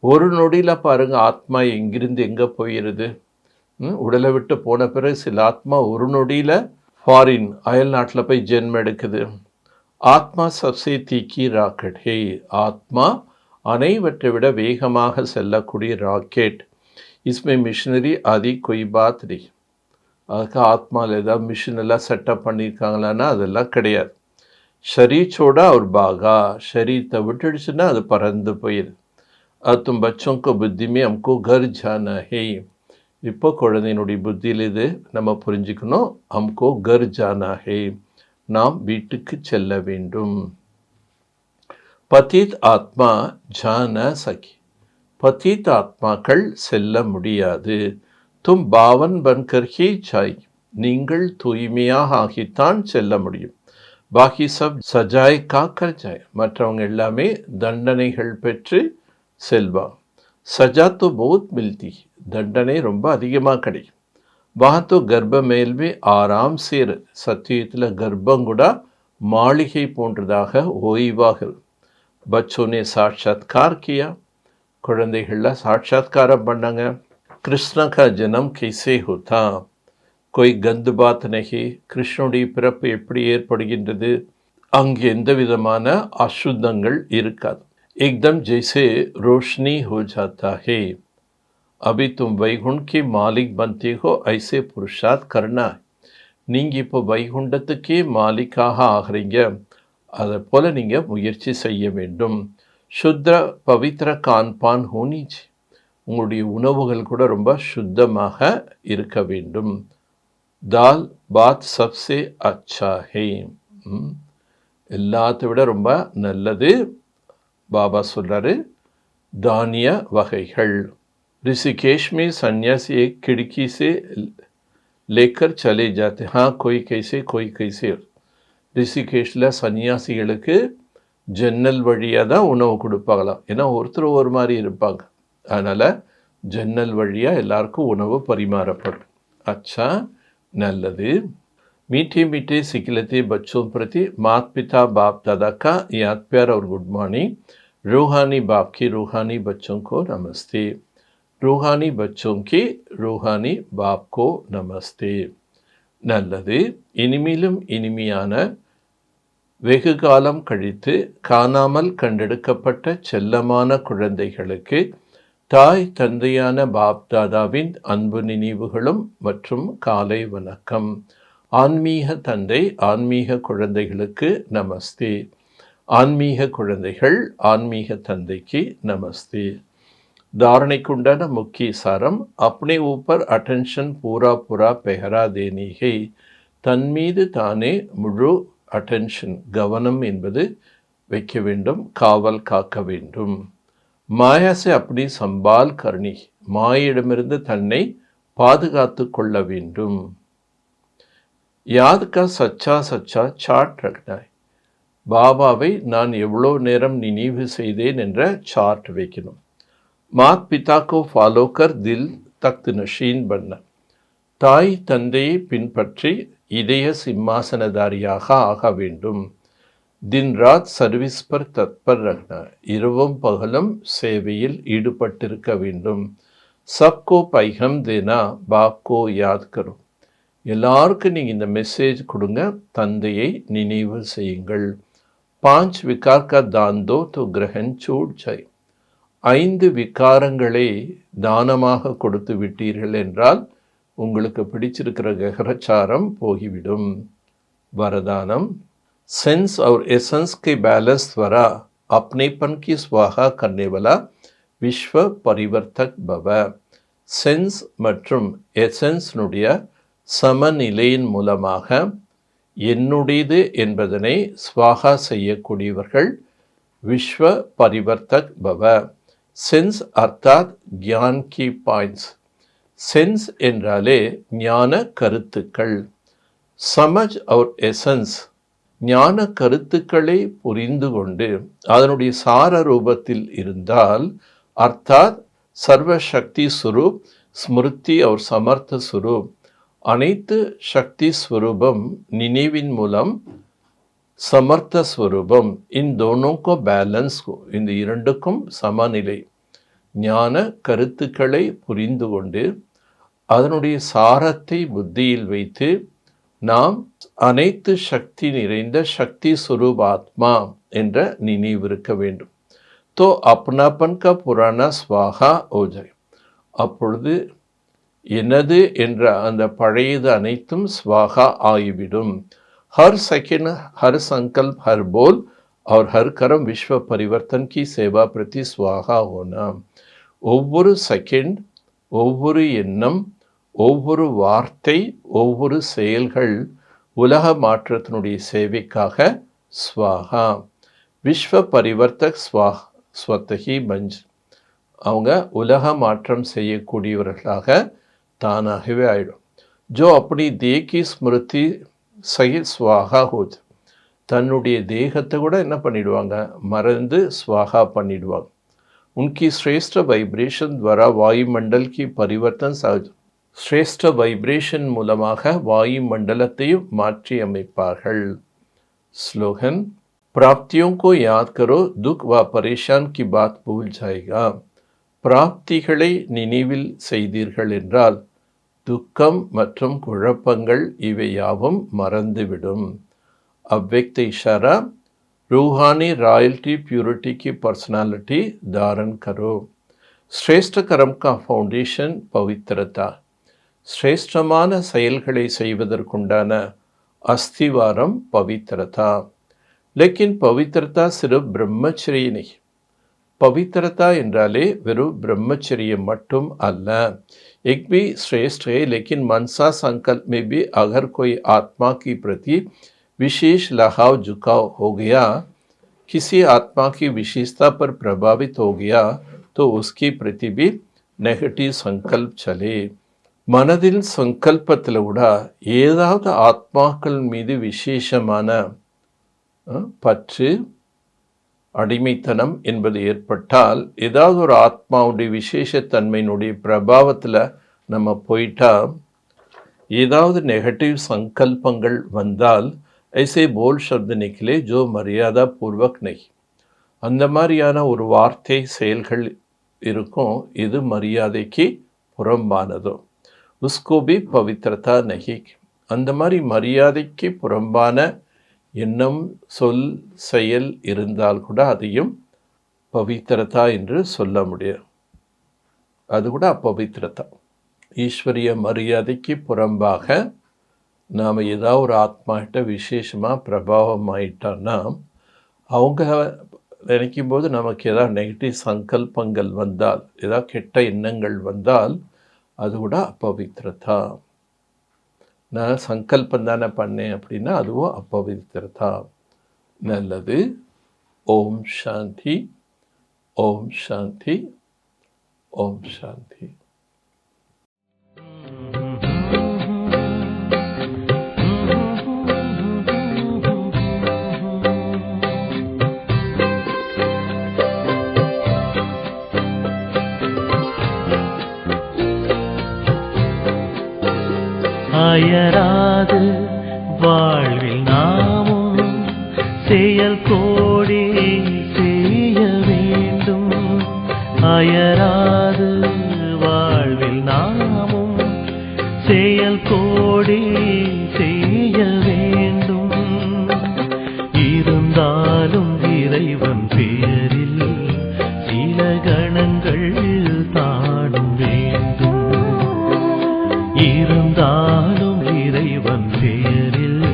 ஒரு நொடியில் பாருங்க ஆத்மா எங்கிருந்து எங்கே போயிடுது. உடலை விட்டு போன பிறகு சில ஆத்மா ஒரு நொடியில் ஃபாரின் அயல் நாட்டில் போய் ஜென்மம் எடுக்குது. ஆத்மா சப்சே தீக்கி ராக்கெட். ஹே, ஆத்மா அனைவற்றை விட வேகமாக செல்லக்கூடிய ராக்கெட். இஸ்மே மிஷினரி ஆதி கொய் பாத் नहीं. அதுக்கு ஆத்மாவில் ஏதாவது மிஷின் எல்லாம் செட்டப் பண்ணியிருக்காங்களான்னா அதெல்லாம் கிடையாது. ஷரீர் சோடா ஒரு பாகா, ஷரீரத்தை விட்டுடுச்சுன்னா அது பறந்து போயிடுது. அது தும் பச்சோங்க புத்திமே அம்கோ கர் ஜானா ஹே. இப்போ குழந்தையினுடைய புத்தியில் இது நம்ம புரிஞ்சுக்கணும். அம்கோ கர் ஜானா ஹே, நாம் வீட்டுக்கு செல்ல வேண்டும். பதீத் ஆத்மா ஜான சகி. பதீத் ஆத்மாக்கள் செல்ல முடியாது. தும் பாவன் பன்கர் ஹி ஜாய். நீங்கள் தூய்மையாக ஆகித்தான் செல்ல முடியும். பாக்கி சப் சஜாய் காக்கர் ஜாய். மற்றவங்க எல்லாமே தண்டனைகள் பெற்று செல்வாங்க. சஜா தோ பௌத் மில்தி. தண்டனை ரொம்ப அதிகமாக கிடைக்கும். வாத்தோ கர்ப்ப மேல்வே ஆராம் சேரு. சத்தியத்தில் கர்ப்பம் கூட மாளிகை போன்றதாக ஓய்வாக. பச்சோனே சாட்சாத்கார் கியா. குழந்தைகளில் சாட்சாத்காரம் பண்ணாங்க. கிருஷ்ண கா ஜனம் கைசே ஹோதா. கொய் கந்து பாத் நகி. கிருஷ்ணனுடைய பிறப்பு எப்படி ஏற்படுகின்றது? அங்கு எந்த விதமான அசுத்தங்கள் இருக்காது. ஏக்தம் ஜெய்சே ரோஷனி ஹோ ஜாத்தா ஹே. अभी तुम வைகுண்ட் के मालिक बनते हो, ऐसे पुरुषार्थ करना. நீங்கள் இப்போ வைகுண்டத்துக்கே மாலிக்காக ஆகிறீங்க, அதை போல் நீங்கள் முயற்சி செய்ய வேண்டும். சுத்ர பவித்ர கான்பான் ஹோனிச்சு. உங்களுடைய உணவுகள் கூட ரொம்ப சுத்தமாக இருக்க வேண்டும். தால் பாத் சப்சே அச்சா ஹே. எல்லாத்தை விட ரொம்ப நல்லது பாபா சொல்கிறாரு தானிய வகைகள். ऋषिकेश में सन्यासी एक खिड़की से लेकर चले जाते. हाँ, कोई कैसे. ரிஷிகேஷில் சன்னியாசிகளுக்கு ஜன்னல் வழியாக தான் உணவு கொடுப்பாங்களாம். ஏன்னா ஒருத்தர் ஒரு மாதிரி இருப்பாங்க. அதனால் ஜன்னல் வழியாக எல்லாருக்கும் உணவு பரிமாறப்படும். अच्छा, நல்லது. मीठे मीठे सिखलते बच्चों प्रति माता पिता बाप दादा का याद प्यार और गुड मॉर्निंग. रूहानी बाप की रूहानी बच्चों को नमस्ते. रूहानी बच्चों की रूहानी बाप को नमस्ते. நல்லது. இனிமேலும் இனிமையான வெகு காலம் கழித்து காணாமல் கண்டெடுக்கப்பட்ட செல்லமான குழந்தைகளுக்கு தாய் தந்தையான பாப் தாதாவின் அன்பு நினைவுகளும் மற்றும் காலை வணக்கம். ஆன்மீக தந்தை ஆன்மீக குழந்தைகளுக்கு நமஸ்தே. ஆன்மீக குழந்தைகள் ஆன்மீக தந்தைக்கு நமஸ்தே. धारणेக்கு உண்டான முக்கிய சாரம். अपने ऊपर अटेंशन पूरा पहरा देनी है. தன் மீது தானே முழு அட்டென்ஷன் கவனம் என்பது வைக்க வேண்டும், காவல் காக்க வேண்டும். மாயா से अपनी संभाल करनी. மாயிடமிருந்து தன்னை பாதுகாத்து கொள்ள வேண்டும். याद का सच्चा சார்ட் रखना है. பாபாவை நான் எவ்வளோ நேரம் நினைவு செய்தேன் என்ற சார்ட் வைக்கணும். मात पिता को फॉलो कर दिल तख्त नशीन बनना. தாய் தந்தையை பின்பற்றி இதய சிம்மாசனதாரியாக ஆக வேண்டும். தின் ராத் சர்வீஸ் பர் தத்பர் ரஹ்னா. இரவும் பகலும் சேவையில் ஈடுபட்டிருக்க வேண்டும். சப்கோ பைகம் தேனா பாப்கோ யாத் கரோ. எல்லாருக்கும் நீங்கள் இந்த மெசேஜ் கொடுங்க, தந்தையை நினைவு செய்யுங்கள். 5 विकार का दान दो तो ग्रहण छूट जाए. 5 விகாரங்களை தானமாக கொடுத்து விட்டீர்கள் என்றால் உங்களுக்கு பிடிச்சிருக்கிற கிரகச்சாரம் போகிவிடும். वरदानम. सेंस और एसेंस के बैलेंस द्वारा अपनेपन की स्वाहा करने वाला विश्व परिवर्तक भव. சென்ஸ் மற்றும் எசன்ஸ்னுடைய சமநிலையின் மூலமாக என்னுடையது என்பதனை ஸ்வாகா செய்யக்கூடியவர்கள் விஸ்வ பரிவர்த்தக் பவ. சென்ஸ் அர்த்தாத் கியான் கி பாயிண்ட்ஸ். சென்ஸ் என்றாலே ஞான கருத்துக்கள். சமஜ் அவர் எசன்ஸ். ஞான கருத்துக்களை புரிந்து கொண்டு அதனுடைய சார ரூபத்தில் இருந்தால் அர்த்தாத் சர்வசக்தி ஸ்வரூப் ஸ்மிருதி அவர் சமர்த்த ஸ்வரூப். அனைத்து சக்தி ஸ்வரூபம் நினைவின் மூலம் சமர்த்த ஸ்வரூபம். இன் दोनों को बैलेंस को. இந்த இரண்டுக்கும் சமநிலை. ஞான கருத்துக்களை புரிந்து கொண்டு அதனுடைய சாரத்தை புத்தியில் வைத்து நாம் அனைத்து சக்தி நிறைந்த சக்தி சுரூபாத்மா என்ற நினைவு இருக்க வேண்டும். तो अपनापन का पुराना स्वाहा हो जाए. அப்பொழுது எனது என்ற அந்த பழையது அனைத்தும் ஸ்வாகா ஆகிவிடும். हर सेकंड हर संकल्प हर बोल और हर कर्म विश्व परिवर्तन की सेवा प्रति स्वाहा होना. ஒவ்வொரு செகண்ட், ஒவ்வொரு எண்ணம், ஒவ்வொரு வார்த்தை, ஒவ்வொரு செயல்கள் உலக மாற்றத்தினுடைய சேவைக்காக ஸ்வாகா. விஸ்வ பரிவர்த்தக் ஸ்வத்தகி பஞ்ச். அவங்க உலக மாற்றம் செய்யக்கூடியவர்களாக தானாகவே ஆயிடும். ஜோ அப்படி தேகி ஸ்மிருதி சகி ஸ்வாகா ஹோஜ். தன்னுடைய தேகத்தை கூட என்ன பண்ணிடுவாங்க, மறந்து ஸ்வாகா பண்ணிடுவாங்க. उनकी श्रेष्ठ वाइब्रेशन द्वारा वायुमंडल की परिवर्तन सहज. श्रेष्ठ वाइब्रेशन மூலமாக வாயுமண்டலத்தையும் மாற்றி அமைப்பார்கள். ஸ்லோகன் प्राप्तियों को याद करो, दुख व परेशान की बात भूल जाएगा. பிராப்திகளை நினைவில் செய்தீர்கள் என்றால் துக்கம் மற்றும் குழப்பங்கள் இவை யாவும் மறந்துவிடும். अव्यक्त इशारा रूहानी रॉयल्टी प्यूरिटी की पर्सनालिटी धारण करो. श्रेष्ठ कर्म का फाउंडेशन पवित्रता. श्रेष्ठமான செயல்களை செய்வதற்குண்டான அஸ்திவாரம் பவித்ரதா. लेकिन पवित्रता सिर्फ ब्रह्मचर्य नहीं. पवित्रता என்றாலே வெறும் ब्रह्मचर्य மட்டும் அல்ல. एक भी श्रेष्ठ है, लेकिन मनसा संकल्प में भी अगर कोई आत्मा की प्रति विशेष लगाव झुकाव हो गया, किसी आत्मा की विशेषता पर प्रभावित हो गया, तो उसकी प्रति भी नेगेटिव संकल्प चले. மனதில் சங்கல்பத்தில் கூட ஏதாவது ஆத்மாக்கள் மீது விசேஷமான பற்று, அடிமைத்தனம் என்பது ஏற்பட்டால், ஏதாவது ஒரு ஆத்மாவுடைய விசேஷத்தன்மையினுடைய பிரபாவத்தில் நம்ம போயிட்டா, ஏதாவது நெகட்டிவ் சங்கல்பங்கள் வந்தால் ऐसे बोल शब्द निकले जो मर्यादा पूर्वक नहीं. அந்த மாதிரியான ஒரு வார்த்தை செயல்கள் இருக்கும், இது மரியாதைக்கு புறம்பானதோ. उसको भी पवित्रता नहीं. அந்த மாதிரி மரியாதைக்கு புறம்பான எண்ணம், சொல், செயல் இருந்தால் கூட அதையும் பவித்திரதா என்று சொல்ல முடியாது. அது கூட அப்பவித்திரதா. ஈஸ்வரிய மரியாதைக்கு புறம்பாக நாம் ஏதாவது ஒரு ஆத்மாகிட்ட விசேஷமாக பிரபாவம் ஆயிட்டான்னா, அவங்க நினைக்கும் போது நமக்கு ஏதாவது நெகட்டிவ் சங்கல்பங்கள் வந்தால், ஏதாவது கெட்ட எண்ணங்கள் வந்தால், அது கூட அப்பவித்திரதா. நான் சங்கல்பம் தானே பண்ணேன் அப்படின்னா அதுவும் அப்பவித்திரதா. நல்லது. ஓம் சாந்தி, ஓம் சாந்தி, ஓம் சாந்தி. அயராது வாழ்வில் நாமும் செயல் கோடி செய்ய வேண்டும். அயராது வாழ்வில் நாமும் செயல் கோடி செய்ய வேண்டும். இருந்தாலும் இறைவன் பெயரில் சில கணங்கள் தானும் வேண்டும். இருந்தாலும் இறைவன் பெயரில்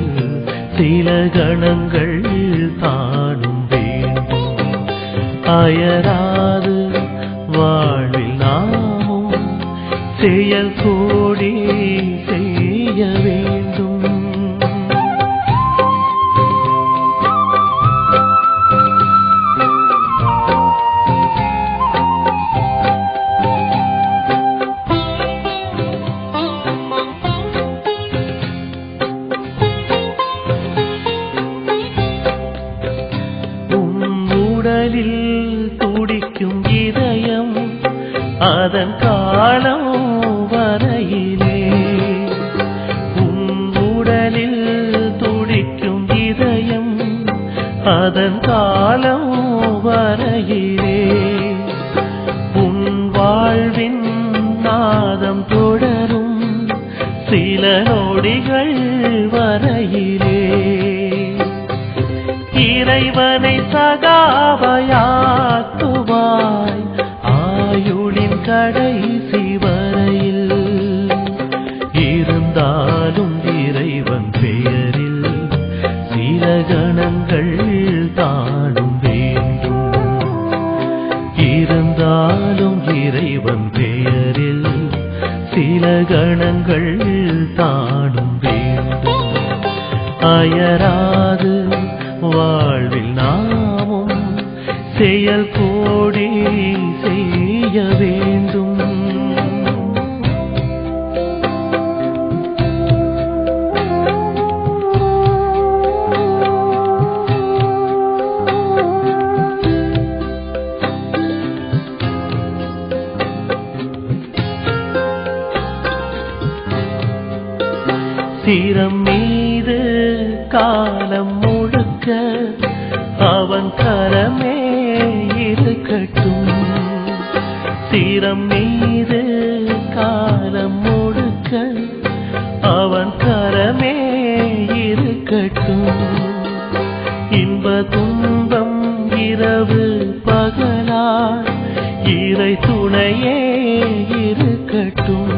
சில கணங்கள் தானும் வேண்டும். அயராது வாழ்வில் நாமும் செயல் கோடி செய்ய வேண்டும். துடிக்கும் இதயம் அதன் காலம் வரையிலே சில நொடிகள் வரையிலே இறைவனை சகாவையாக்குவாய் ஆயுளின் கடைசி வரையில். இருந்தாலும் இறைவன் பெயரில் சில கணங்கள் தானும் வேண்டும். இருந்தாலும் இறைவன் பெயரில் சில கணங்கள் தானும் வேண்டும். அயராது வாழ்வில் நாமும் செயல் கோடி செய்ய வேண்டும். சிரம் மீது காலம் முழுக்க அவன் கரமே இருக்கட்டும். சிரம் மீது காலம் முழுக்க அவன் கரமே இருக்கட்டும். இன்ப துன்பம் இரவு பகலாய் இறை துணையே இருக்கட்டும்.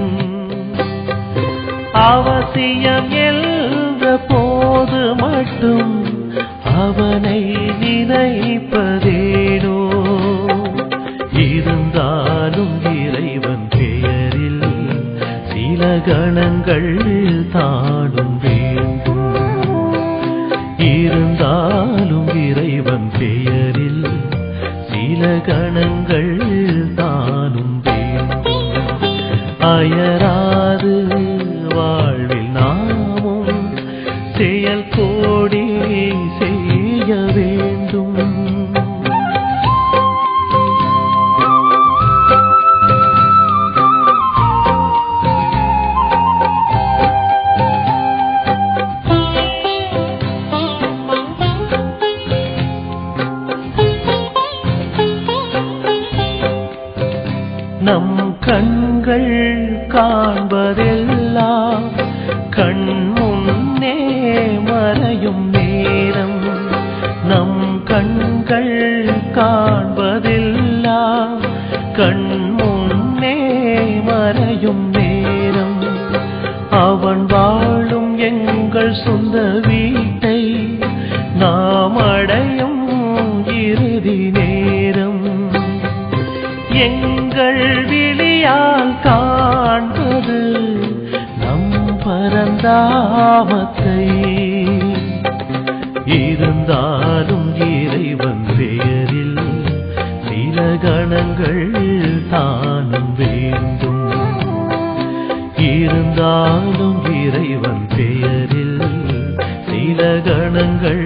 அவசியம் என்ற போது மட்டும் அவனை நினைப்பதேனோ. இருந்தாலும் இறைவன் பெயரில் சில கணங்கள் தானும் வேண்டும். இருந்தாலும் இறைவன் பெயரில் சில கணங்கள் தானும் வேண்டும். அயராது வாழ்வில் நாமும் செயல் கோடி செய்ய வேண்டும். நம் கண்கள் காண்பதெல்லாம் கண் முன்னே மறையும் நேரம். நம் கண்கள் காண்பதெல்லாம் கண் முன்னே மறையும் நேரம். அவன் வாழும் எங்கள் சொந்த வீட்டை நாம் அடையும் இறுதி நேரம். எங்கள் விழியால் காண்பது நம் பரந்தாமத்தை. இருந்தாலும் இறைவன் பெயரில் சில கணங்கள் தானும் வேண்டும். இருந்தாலும் இறைவன் பெயரில் சில கணங்கள்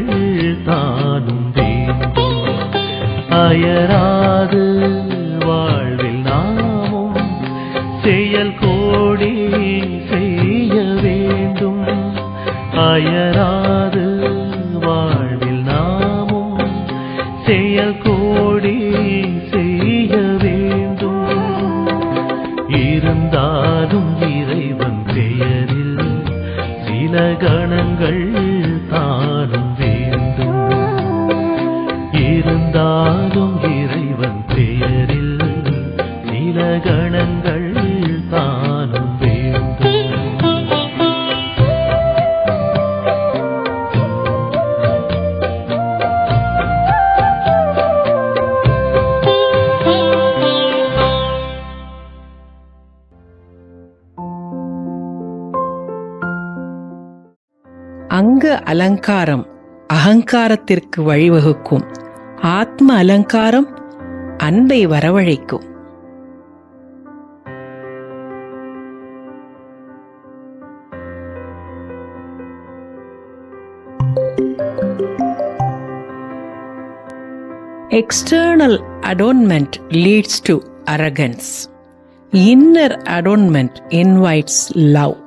தானும் வேண்டும். அயராது வாழ்வில் நாமும் செயல் கோடி செய்ய வேண்டும். அயராது வாழ்வில் நாமும் செயல் கோடி செய்ய வேண்டும். இருந்தாலும் இறைவன் பெயரில் சில கணங்கள் தானும் வேண்டும். இருந்தாலும் இறைவன் பெயரில் சில கணங்கள் தானும் வேண்டும். அங்க அலங்காரம் அகங்காரத்திற்கு வழிவகுக்கும். ஆத்ம அலங்காரம் அன்பை வரவழைக்கும். External adornment leads to arrogance. Inner adornment invites love.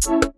வேண்டும்